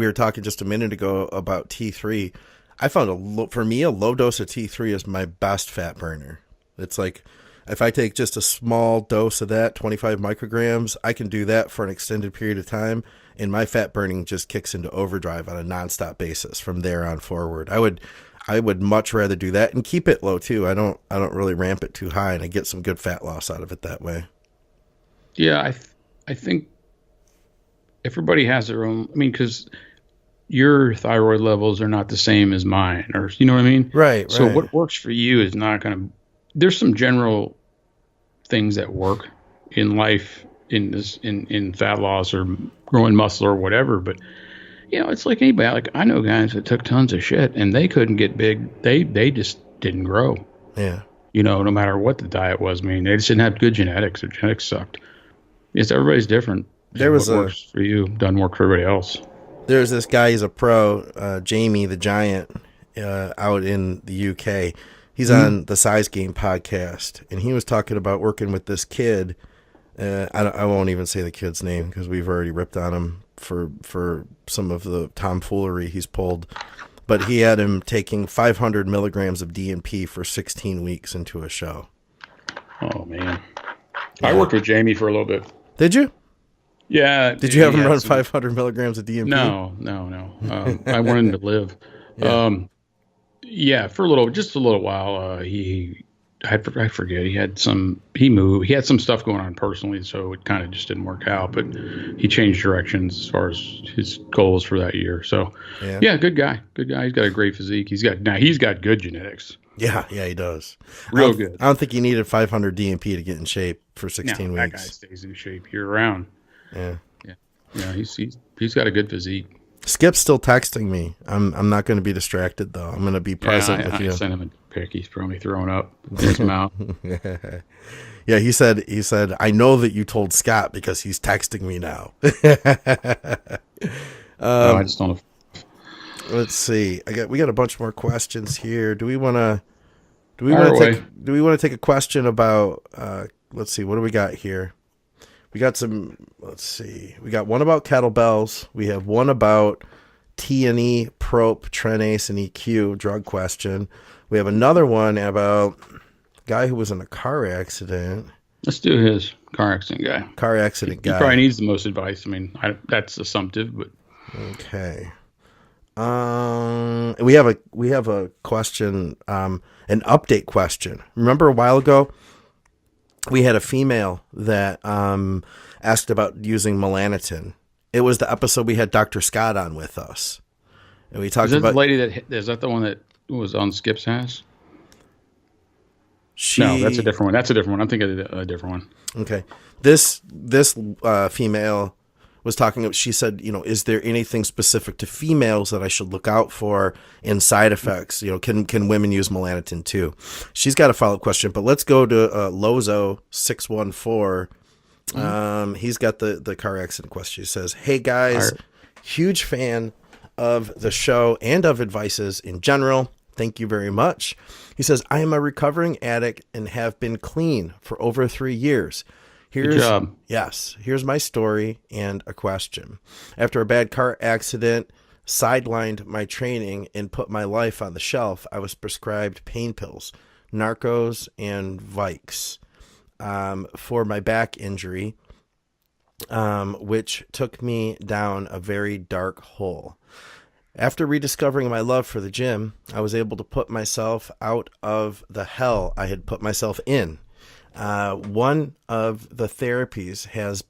were talking just a minute ago about T3. I found for me a low dose of T3 is my best fat burner. It's like, if I take just a small dose of that, 25 micrograms, I can do that for an extended period of time, and my fat burning just kicks into overdrive on a nonstop basis from there on forward. I would much rather do that and keep it low too. I don't really ramp it too high, and I get some good fat loss out of it that way. Yeah, I think everybody has their own. Because your thyroid levels are not the same as mine, or you know what I mean? Right. So what works for you is not going to. There's some general things that work in life in fat loss or growing muscle or whatever, but it's like anybody. Like, I know guys that took tons of shit and they couldn't get big. They just didn't grow. Yeah. No matter what the diet was. They just didn't have good genetics. Their genetics sucked. Yes, everybody's different. There was what works for you doesn't work for everybody else. There's this guy, he's a pro, Jamie the Giant, out in the UK. He's on the Size Game podcast, and he was talking about working with this kid. I won't even say the kid's name because we've already ripped on him for some of the tomfoolery he's pulled. But he had him taking 500 milligrams of DNP for 16 weeks into a show. Oh, man. Yeah. I worked with Jamie for a little bit. Did you? Yeah. Did you have him run 500 milligrams of DNP? No. I wanted him to live. Yeah. For just a little while. I forget. He moved. He had some stuff going on personally, so it kind of just didn't work out. But he changed directions as far as his goals for that year. So, yeah, good guy. Good guy. He's got a great physique. He's got good genetics. Yeah, he does. Real good. I don't think he needed 500 DMP to get in shape for 16 That guy weeks. stays in shape year round. Yeah. Yeah, he's got a good physique. Skip's still texting me. I'm not going to be distracted though. I'm going to be present with you. I sent him a pic. He's probably throwing up in his mouth. Yeah, he said I know that you told Scott because he's texting me now. I just don't know. Let's see. We got a bunch more questions here. Do we want to take a question about let's see, what do we got here? We got some, let's see. We got one about kettlebells. We have one about T&E, prop, trenase, and EQ drug question. We have another one about a guy who was in a car accident. Let's do his car accident guy. Car accident guy. He probably needs the most advice. I mean, that's assumptive, but okay. We have a question, an update question. Remember a while ago, we had a female that asked about using melanotan. It was the episode we had Dr. Scott on with us, and we talked about the lady is that the one that was on Skip's ass? No, that's a different one. I'm thinking of a different one. Okay, this female was talking. She said, is there anything specific to females that I should look out for in side effects? Can women use melanotan too? She's got a follow-up question, but let's go to Lozo614. He's got the car accident question. He says, "Hey guys, huge fan of the show and of advices in general. Thank you very much." He says, "I am a recovering addict and have been clean for over 3 years. Good job. Yes. Here's my story and a question. After a bad car accident sidelined my training and put my life on the shelf, I was prescribed pain pills, Narcos, and Vikes for my back injury, which took me down a very dark hole. After rediscovering my love for the gym, I was able to put myself out of the hell I had put myself in. One of the therapies that has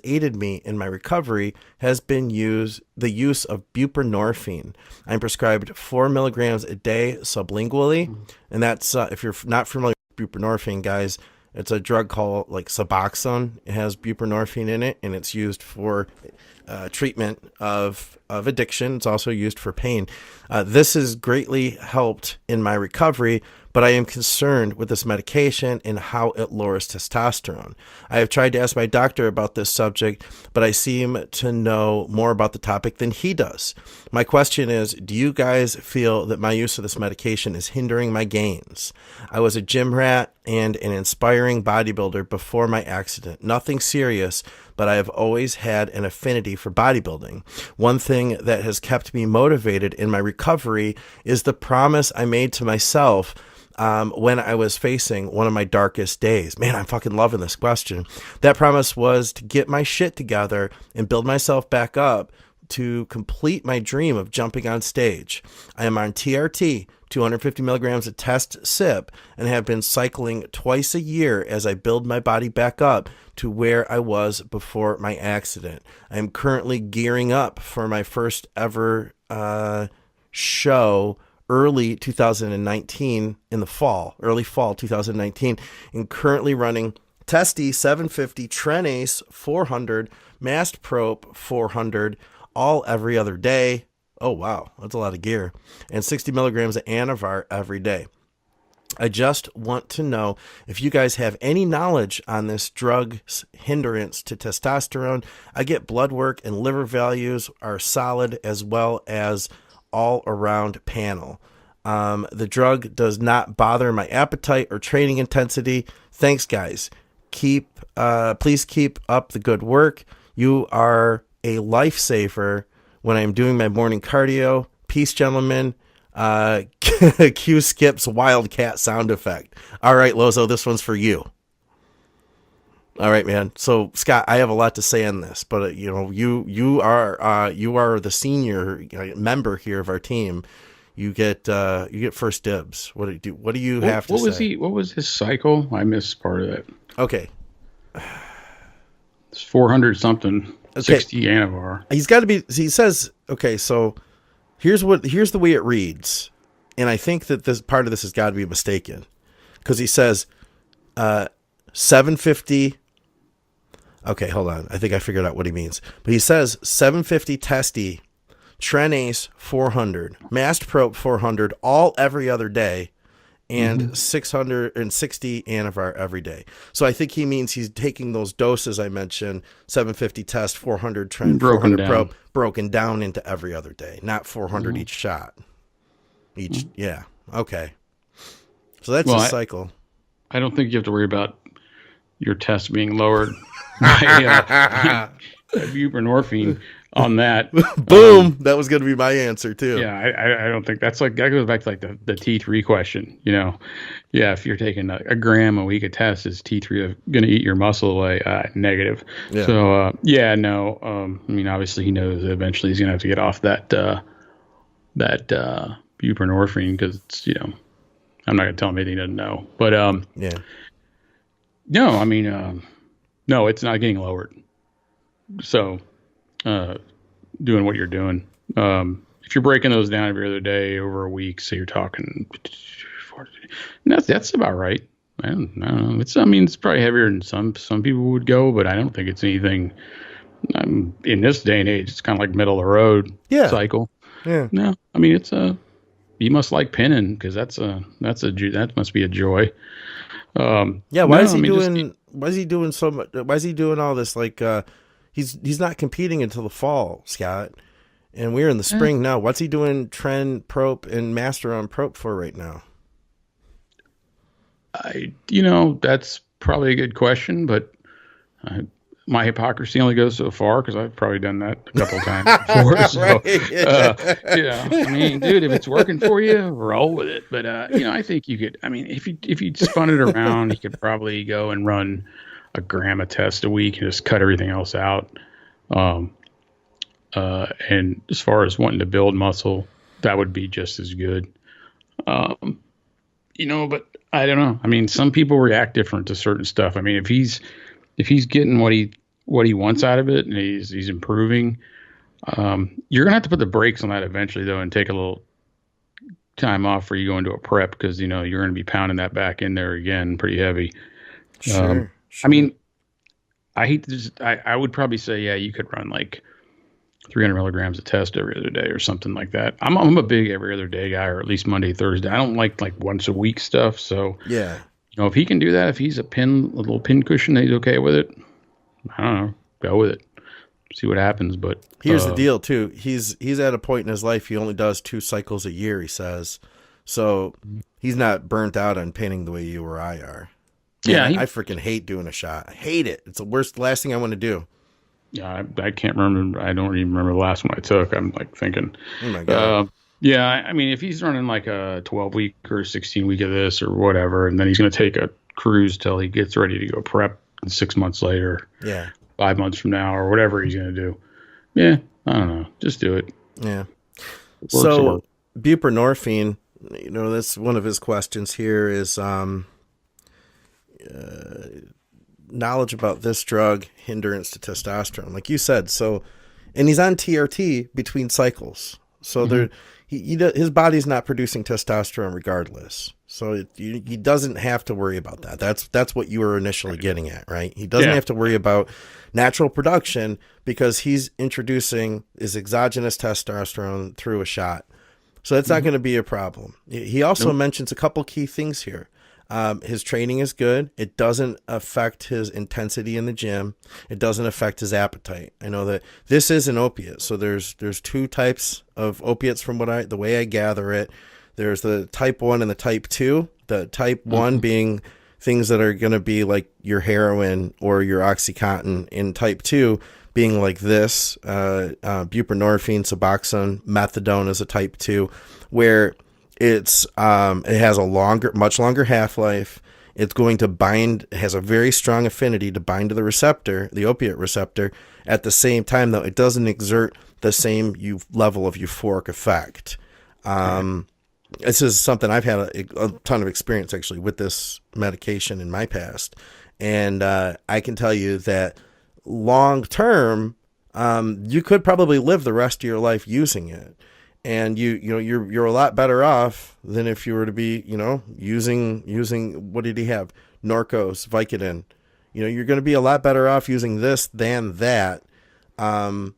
aided me in my recovery has been the use of buprenorphine. I'm prescribed 4 milligrams a day sublingually. And that's, if you're not familiar with buprenorphine, guys, it's a drug called like Suboxone. It has buprenorphine in it, and it's used for treatment of addiction. It's also used for pain. This has greatly helped in my recovery, but I am concerned with this medication and how it lowers testosterone. I have tried to ask my doctor about this subject, but I seem to know more about the topic than he does. My question is, do you guys feel that my use of this medication is hindering my gains? I was a gym rat and an inspiring bodybuilder before my accident. Nothing serious, but I have always had an affinity for bodybuilding. One thing that has kept me motivated in my recovery is the promise I made to myself when I was facing one of my darkest days. Man, I'm fucking loving this question. That promise was to get my shit together and build myself back up to complete my dream of jumping on stage. I am on TRT, 250 milligrams of test sip, and have been cycling twice a year as I build my body back up to where I was before my accident. I am currently gearing up for my first ever show early 2019 in the fall, early fall 2019, and currently running Testy 750, Trenase 400, Mast Prop 400, all every other day. Oh, wow. That's a lot of gear. And 60 milligrams of Anavar every day. I just want to know if you guys have any knowledge on this drug's hindrance to testosterone. I get blood work and liver values are solid, as well as all around panel. The drug does not bother my appetite or training intensity. Thanks, guys. Please keep up the good work. You are a lifesaver when I'm doing my morning cardio. Peace, gentlemen. Q Skip's wildcat sound effect. All right, Lozo, this one's for you. All right, man. So, Scott, I have a lot to say on this, but you are the senior member here of our team. You get first dibs. What do you have to say? What was his cycle? I missed part of it. Okay. It's 400 something. Okay. 60 Anavar. He says, okay, so here's the way it reads, and I think that this part of this has got to be mistaken, because he says 750. Okay, hold on. I think I figured out what he means. But he says 750 testy, Trenase 400, Mast Prop 400, all every other day, and 660 Anavar every day. So I think he means he's taking those doses I mentioned, 750 test, 400 Tren, 400 Prop, broken down into every other day, not 400 each shot. Yeah. Okay. So that's a cycle. I don't think you have to worry about your test being lowered by buprenorphine on that. Boom. That was going to be my answer too. Yeah, I don't think that's like, that goes back to like the T3 question, you know. Yeah, if you're taking a gram a week of tests, is T3 going to eat your muscle away? Negative. Yeah. So, no. I mean, obviously he knows that eventually he's going to have to get off that buprenorphine, because it's, you know, I'm not going to tell him anything he doesn't know. But, yeah. No, I mean, no, it's not getting lowered. So, doing what you're doing. If you're breaking those down every other day over a week, so you're talking, that's about right. I don't know. It's probably heavier than some people would go, but I don't think it's anything. In this day and age, it's kind of like middle of the road cycle. Yeah. No, I mean, it's you must like pinning, because that must be a joy. Why is he doing so much? Why is he doing all this? Like, he's not competing until the fall, Scott, and we're in the spring now. What's he doing Tren Prop and Master on Prop for right now? That's probably a good question, but my hypocrisy only goes so far, because I've probably done that a couple of times before. So, I mean, dude, if it's working for you, roll with it. But, I think you could, I mean, if you spun it around, you could probably go and run a gram of test a week and just cut everything else out. And as far as wanting to build muscle, that would be just as good. But I don't know. I mean, some people react different to certain stuff. I mean, if he's getting what he wants out of it, and he's improving, you're gonna have to put the brakes on that eventually, though, and take a little time off where you go into a prep, because you're gonna be pounding that back in there again pretty heavy. Sure. I mean, I would probably say, you could run like 300 milligrams of test every other day or something like that. I'm a big every other day guy, or at least Monday, Thursday. I don't like once a week stuff. So yeah. If he can do that, if he's a little pin cushion, he's okay with it. I don't know, go with it, see what happens. But here's the deal too. He's at a point in his life, he only does 2 cycles a year, he says. So he's not burnt out on pinning the way you or I are. Yeah. I freaking hate doing a shot. I hate it. It's the last thing I want to do. Yeah. I can't remember. I don't even remember the last one I took. I'm like thinking, oh my God. Yeah, I mean, if he's running like a 12-week or 16-week of this or whatever, and then he's going to take a cruise till he gets ready to go prep 6 months later, 5 months from now, or whatever he's going to do. Yeah, I don't know. Just do it. Yeah. So buprenorphine, that's one of his questions here is knowledge about this drug, hindrance to testosterone, like you said. So, and he's on TRT between cycles. So his body's not producing testosterone regardless. So he doesn't have to worry about that. That's what you were initially getting at, right? He doesn't have to worry about natural production, because he's introducing his exogenous testosterone through a shot. So that's not going to be a problem. He also mentions a couple key things here. His training is good. It doesn't affect his intensity in the gym. It doesn't affect his appetite. I know that this is an opiate. So there's 2 types of opiates from the way I gather it. There's the type 1 and the type 2. The type 1 being things that are going to be like your heroin or your OxyContin. In type 2 being like this, buprenorphine, Suboxone, methadone is a type 2, where it has a much longer half-life. It's going to bind, it has a very strong affinity to bind to the receptor, the opiate receptor. At the same time, though, it doesn't exert the same level of euphoric effect. This is something I've had a ton of experience actually with this medication in my past. And I can tell you that long term, you could probably live the rest of your life using it. and you're a lot better off than if you were to be, using what did he have? Norcos, Vicodin. You're going to be a lot better off using this than that. Do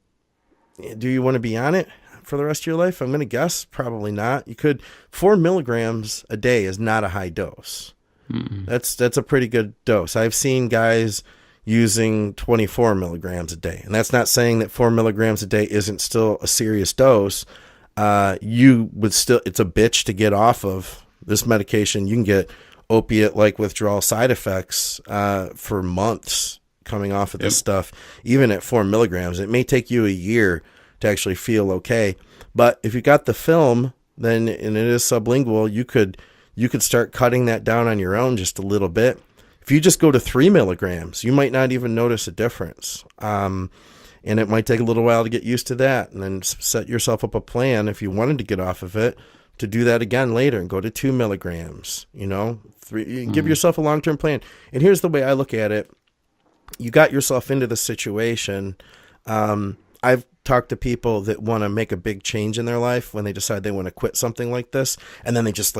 you want to be on it for the rest of your life? I'm going to guess probably not. You could 4 milligrams a day is not a high dose. Mm-mm. That's a pretty good dose. I've seen guys using 24 milligrams a day, and that's not saying that 4 milligrams a day isn't still a serious dose. You would still, it's a bitch to get off of this medication. You can get opiate-like withdrawal side effects for months coming off of this stuff, even at 4 milligrams. It may take you a year to actually feel okay. But if you got the film, then, and it is sublingual, you could start cutting that down on your own just a little bit. If you just go to 3 milligrams, you might not even notice a difference. And it might take a little while to get used to that, and then set yourself up a plan if you wanted to get off of it to do that again later and go to 2 milligrams, 3, give yourself a long-term plan. And here's the way I look at it. You got yourself into the situation. I've talked to people that want to make a big change in their life when they decide they want to quit something like this. And then they just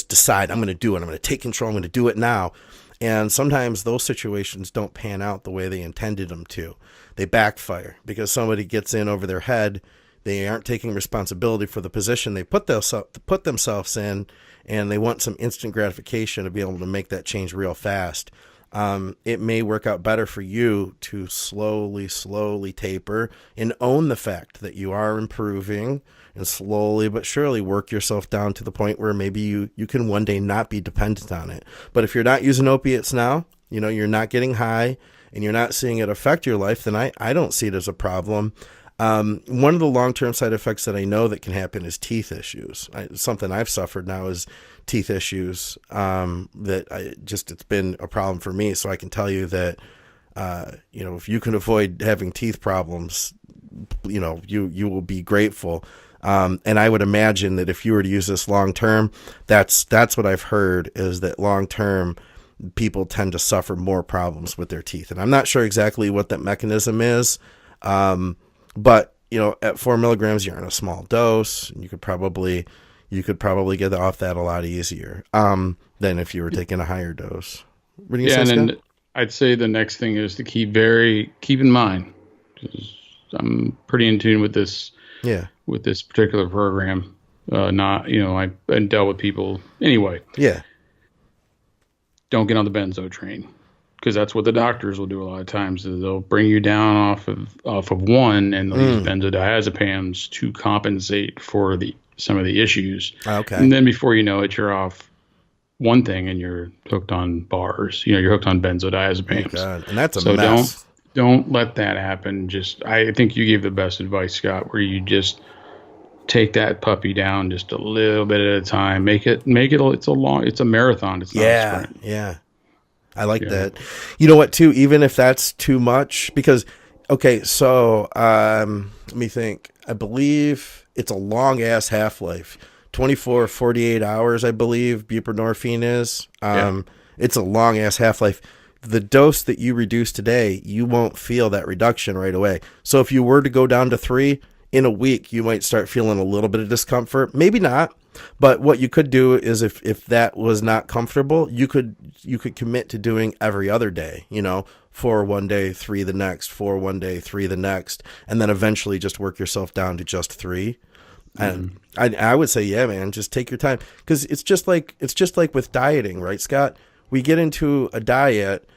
decide, I'm going to do it. I'm going to take control. I'm going to do it now. And sometimes those situations don't pan out the way they intended them to. They backfire because somebody gets in over their head. They aren't taking responsibility for the position they put themselves in, and they want some instant gratification to be able to make that change real fast. It may work out better for you to slowly taper and own the fact that you are improving, and slowly but surely work yourself down to the point where maybe you can one day not be dependent on it. But if you're not using opiates now, you're not getting high and you're not seeing it affect your life, then I don't see it as a problem. One of the long-term side effects that I know that can happen is teeth issues. Something I've suffered now is teeth issues, it's been a problem for me. So I can tell you that, if you can avoid having teeth problems, you will be grateful. And I would imagine that if you were to use this long-term, that's what I've heard, is that long-term people tend to suffer more problems with their teeth. And I'm not sure exactly what that mechanism is. But at 4 milligrams, you're in a small dose, and you could probably get off that a lot easier than if you were taking a higher dose. What do you say, Scott? And I'd say the next thing is to keep in mind, 'cause I'm pretty in tune with this. Yeah. With this particular program, I've dealt with people anyway. Yeah. Don't get on the benzo train. Because that's what the doctors will do a lot of times. Is they'll bring you down off of one, and they'll use benzodiazepams to compensate for some of the issues. Okay. And then before you know it, you're off one thing and you're hooked on bars. You're hooked on benzodiazepams. Oh God. And that's a mess. Don't let that happen. I think you gave the best advice, Scott, where you just take that puppy down just a little bit at a time. Make it. It's a marathon. It's not a sprint. Yeah. I like that. You know what, too, even if that's too much, because, okay, so let me think. I believe it's a long-ass half-life. 24, 48 hours, I believe, buprenorphine is. It's a long-ass half-life. The dose that you reduce today, you won't feel that reduction right away. So if you were to go down to 3, in a week, you might start feeling a little bit of discomfort. Maybe not. But what you could do is if that was not comfortable, you could commit to doing every other day, 4 one day, 3 the next, 4 one day, 3 the next, and then eventually just work yourself down to just 3. And I would say, yeah, man, just take your time, because it's just like with dieting, right, Scott? We get into a diet.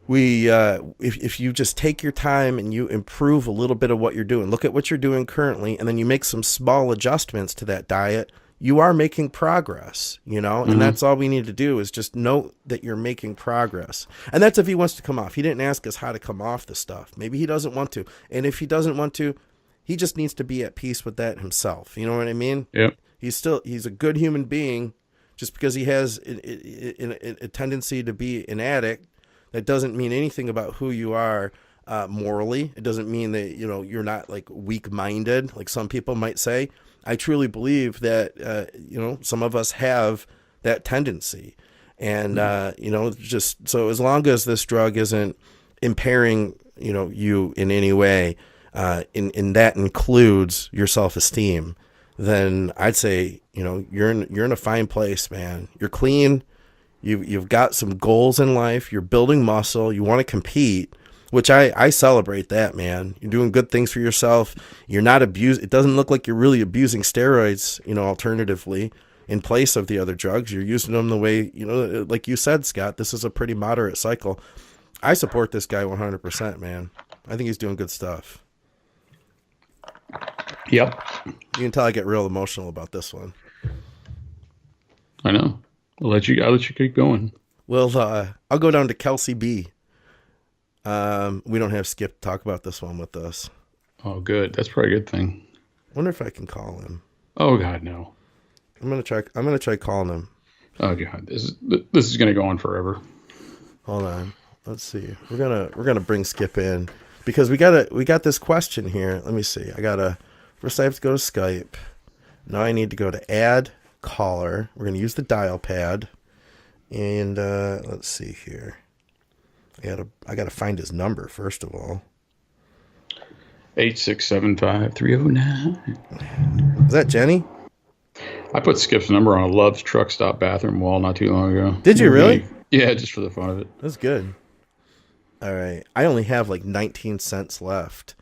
If you just take your time and you improve a little bit of what you're doing, look at what you're doing currently, and then you make some small adjustments to that diet, you are making progress, and that's all we need to do is just note that you're making progress. And that's if he wants to come off. He didn't ask us how to come off the stuff. Maybe he doesn't want to. And if he doesn't want to, he just needs to be at peace with that himself. You know what I mean? Yep. He's a good human being. Just because he has a tendency to be an addict, that doesn't mean anything about who you are morally. It doesn't mean that, you're not like weak-minded, like some people might say. I truly believe that, some of us have that tendency. And, just so as long as this drug isn't impairing, you in any way, and that includes your self-esteem, then I'd say, you're in a fine place, man. You're clean. You've got some goals in life. You're building muscle. You want to compete, which I celebrate that, man. You're doing good things for yourself. You're not it doesn't look like you're really abusing steroids, alternatively in place of the other drugs. You're using them the way, like you said, Scott, this is a pretty moderate cycle. I support this guy 100%, man. I think he's doing good stuff. Yep. You can tell I get real emotional about this one. I know. I'll let you keep going. Well, I'll go down to Kelsey B. We don't have Skip talk about this one with us. Oh, good. That's probably a good thing. Wonder if I can call him. Oh God, no. I'm gonna try calling him. Oh God, this is gonna go on forever. Hold on. Let's see. We're gonna bring Skip in because we got this question here. Let me see. First I have to go to Skype. Now I need to go to add caller. We're gonna use the dial pad. And let's see here. I gotta find his number first of all. 8675309. Is that Jenny? I put Skip's number on a Love's truck stop bathroom wall not too long ago. Did you really? Yeah, just for the fun of it. That's good. All right. I only have like 19 cents left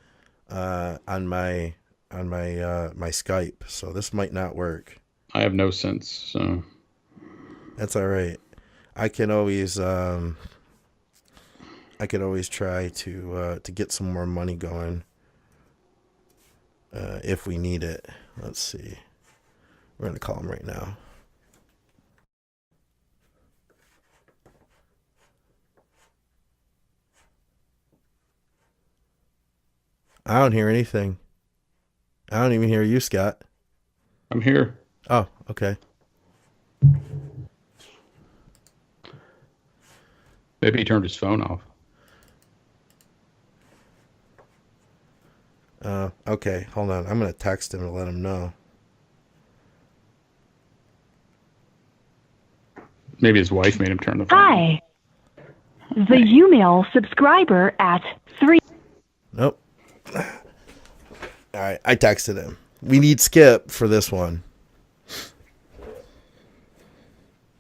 on my Skype, so this might not work. I have no sense, so that's all right. I can always try to get some more money going if we need it. Let's see. We're gonna call him right now. I don't hear anything. I don't even hear you, Scott. I'm here. Oh, okay. Maybe he turned his phone off. Okay, hold on. I'm going to text him to let him know. Maybe his wife made him turn the phone off. Hi. The Umail subscriber at 3. Nope. All right, I texted him. We need Skip for this one.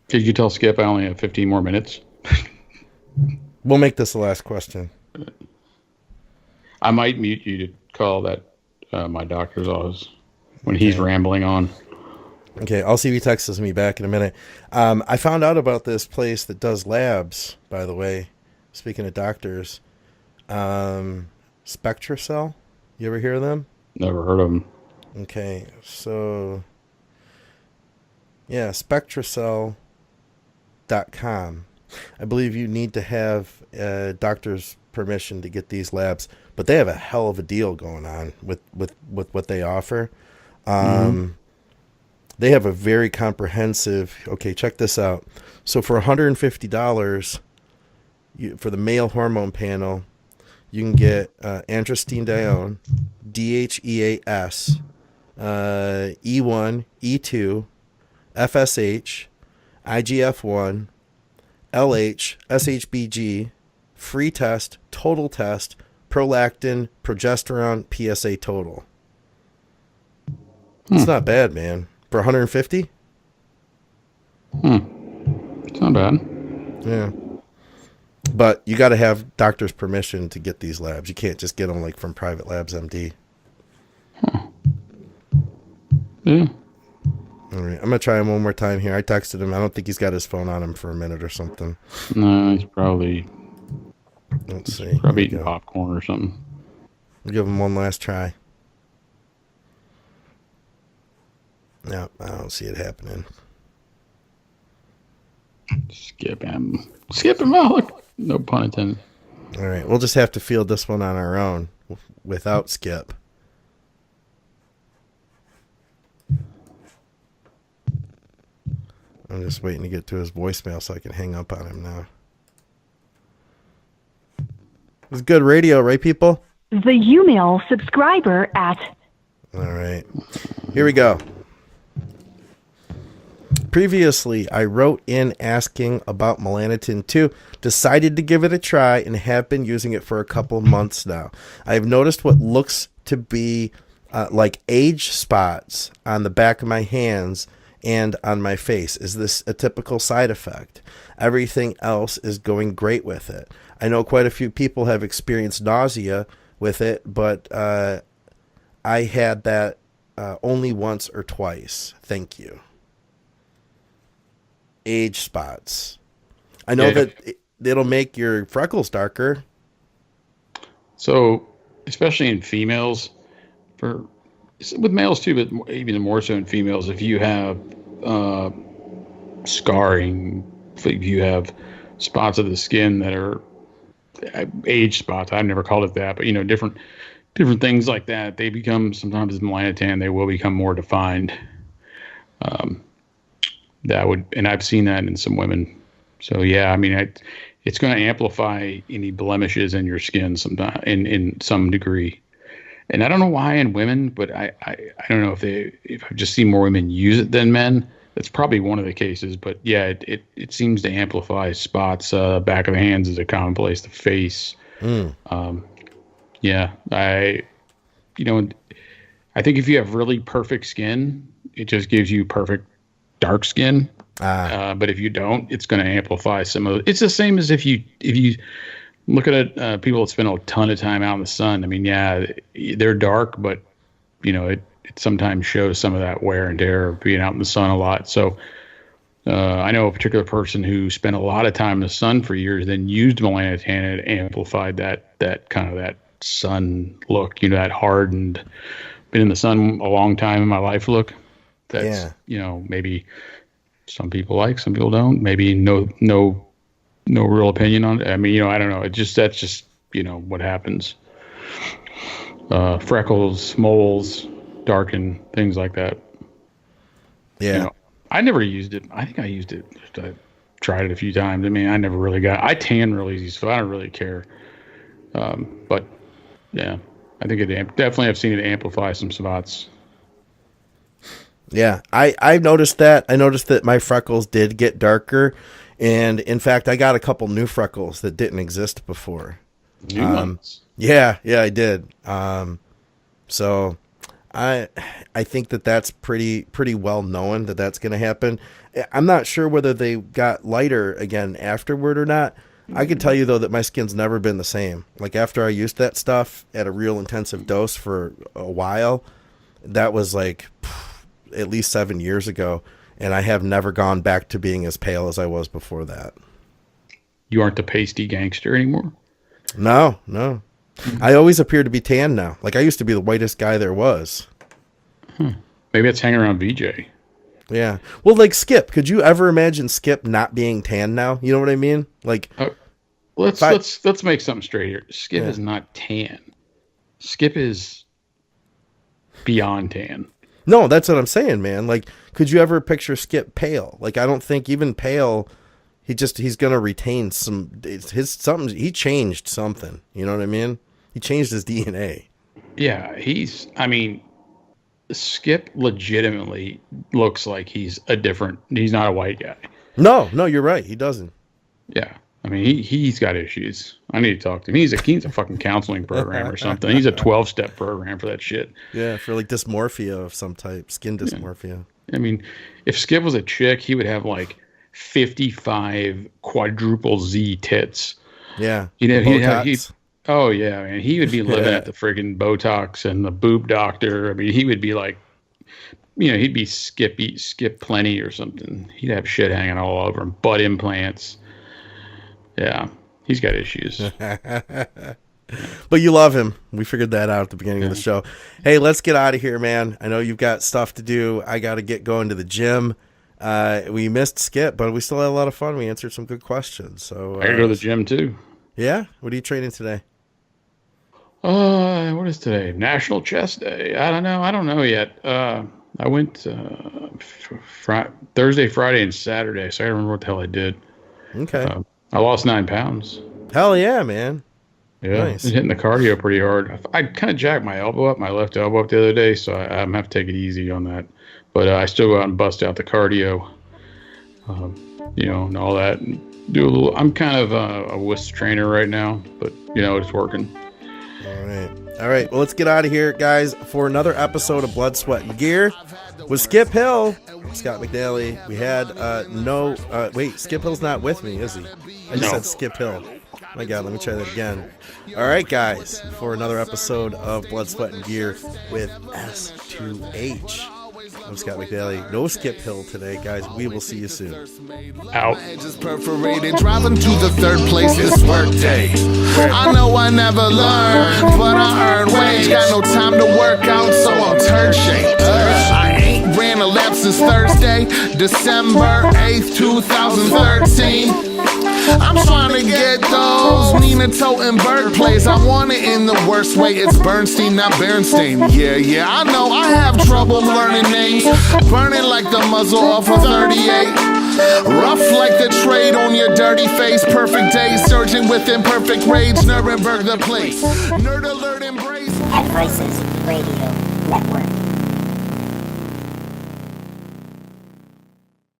Did you tell Skip I only have 15 more minutes? We'll make this the last question. I might mute you to call that my doctor's office when he's rambling on. Okay, I'll see if he texts me back in a minute. I found out about this place that does labs, by the way. Speaking of doctors. SpectraCell. You ever hear of them? Never heard of them. Okay, so yeah, SpectraCell.com. I believe you need to have a doctor's permission to get these labs, but they have a hell of a deal going on with what they offer. They have a very comprehensive. Okay, check this out. So for $150, for the male hormone panel, you can get androstenedione, DHEAS, E1, E2, FSH, IGF-1, LH, SHBG, free test, total test, prolactin, progesterone, PSA total. It's not bad, man. For 150? It's not bad. Yeah. But you got to have doctor's permission to get these labs. You can't just get them like from Private Labs MD. Yeah. All right. I'm going to try him one more time here. I texted him. I don't think he's got his phone on him for a minute or something. No, he's probably... Let's see. Probably eating popcorn or something. We'll give him one last try. No, I don't see it happening. Skip him. Skip him out. No pun intended. All right. We'll just have to field this one on our own without Skip. I'm just waiting to get to his voicemail so I can hang up on him now. It's good radio, right, people? The Umail subscriber at... All right. Here we go. Previously, I wrote in asking about melanotan 2, decided to give it a try, and have been using it for a couple months now. I have noticed what looks to be like age spots on the back of my hands and on my face. Is this a typical side effect? Everything else is going great with it. I know quite a few people have experienced nausea with it, but I had that only once or twice. Thank you. Age spots. I know that it'll make your freckles darker. So, especially in females, with males too, but even more so in females, if you have scarring, if you have spots of the skin that are age spots, I've never called it that, but different things like that, they become, sometimes as melanotan, they will become more defined. And I've seen that in some women. So yeah, I mean, it's going to amplify any blemishes in your skin sometime in some degree. And I don't know why in women, but I don't know if I've just seen more women use it than men. That's probably one of the cases. But yeah, it seems to amplify spots. Back of the hands is a commonplace. The face. Yeah, I think if you have really perfect skin, it just gives you perfect dark skin. But if you don't, it's going to amplify some of it. It's the same as if you look at people that spend a ton of time out in the sun. I mean, yeah, they're dark, but it sometimes shows some of that wear and tear of being out in the sun a lot. So I know a particular person who spent a lot of time in the sun for years, then used melanotan and it amplified that kind of that sun look, that hardened, been in the sun a long time in my life look. That's maybe some people like, some people don't. Maybe no real opinion on it. I mean, I don't know. That's just what happens. Freckles, moles, darken, things like that. Yeah. I never used it. I think I used it. I tried it a few times. I mean, I never really I tan really easy, so I don't really care. But yeah, I think definitely I've seen it amplify some spots. Yeah, I've noticed that. I noticed that my freckles did get darker. And in fact, I got a couple new freckles that didn't exist before. New ones? Yeah, I did. So I think that's pretty well known that that's going to happen. I'm not sure whether they got lighter again afterward or not. I can tell you though that my skin's never been the same. Like after I used that stuff at a real intensive dose for a while, that was like at least 7 years ago. And I have never gone back to being as pale as I was before that. You aren't the pasty gangster anymore? No. I always appear to be tan now. Like I used to be the whitest guy there was. Maybe it's hanging around VJ. Yeah. Well, like Skip. Could you ever imagine Skip not being tan now? You know what I mean? Like, let's make something straight here. Skip is not tan. Skip is beyond tan. No, that's what I'm saying, man. Like, could you ever picture Skip pale? Like, I don't think even pale. He's gonna retain he changed something. You know what I mean? He changed his DNA. Yeah, Skip legitimately looks like he's not a white guy. No, you're right. He doesn't. Yeah. I mean, he's got issues. I need to talk to him. He's a fucking counseling program or something. He's a 12-step program for that shit. Yeah, for like dysmorphia of some type, skin dysmorphia. I mean, if Skip was a chick, he would have like 55 quadruple Z tits. Yeah. Oh yeah, man. He would be living at the friggin' Botox and the boob doctor. I mean, he would be like, he'd be Skip Plenty or something. He'd have shit hanging all over him, butt implants. Yeah, he's got issues. But you love him. We figured that out at the beginning of the show. Hey, let's get out of here, man. I know you've got stuff to do. I got to get going to the gym. We missed Skip, but we still had a lot of fun. We answered some good questions. So I gotta go to the gym too. Yeah? What are you training today? What is today? National Chest Day. I don't know yet. I went Thursday, Friday, and Saturday, so I don't remember what the hell I did. Okay. I lost 9 pounds. Hell yeah, man. Yeah, Nice. I've been hitting the cardio pretty hard. I kind of jacked my left elbow up the other day, so I'm going to have to take it easy on that. But I still go out and bust out the cardio, and all that. And do a little. I'm kind of a WISP trainer right now, but it's working. All right. All right, well, let's get out of here, guys, for another episode of Blood, Sweat, and Gear with Skip Hill, Scott McNally. We had Skip Hill's not with me, is he? I just said Skip Hill. My God, let me try that again. All right, guys, for another episode of Blood, Sweat, and Gear with S2H. I'm Scott McNally. No Skip Hill today, guys. We will see you soon. Out. Just perforated, driving to the third place. It's work day. I know I never learned, but I earn wage. Got no time to work out, so I'm turd shaped. I ain't ran a lap since Thursday, December 8th, 2013. I'm trying to get those Nina Toten Berg plays. I want it in the worst way. It's Bernstein, not Bernstein. Yeah, I know I have trouble learning names. Burning like the muzzle off a 38. Rough like the trade on your dirty face. Perfect day, surging with imperfect rage. Nuremberg the place. Nerd alert embrace. At Voices Radio.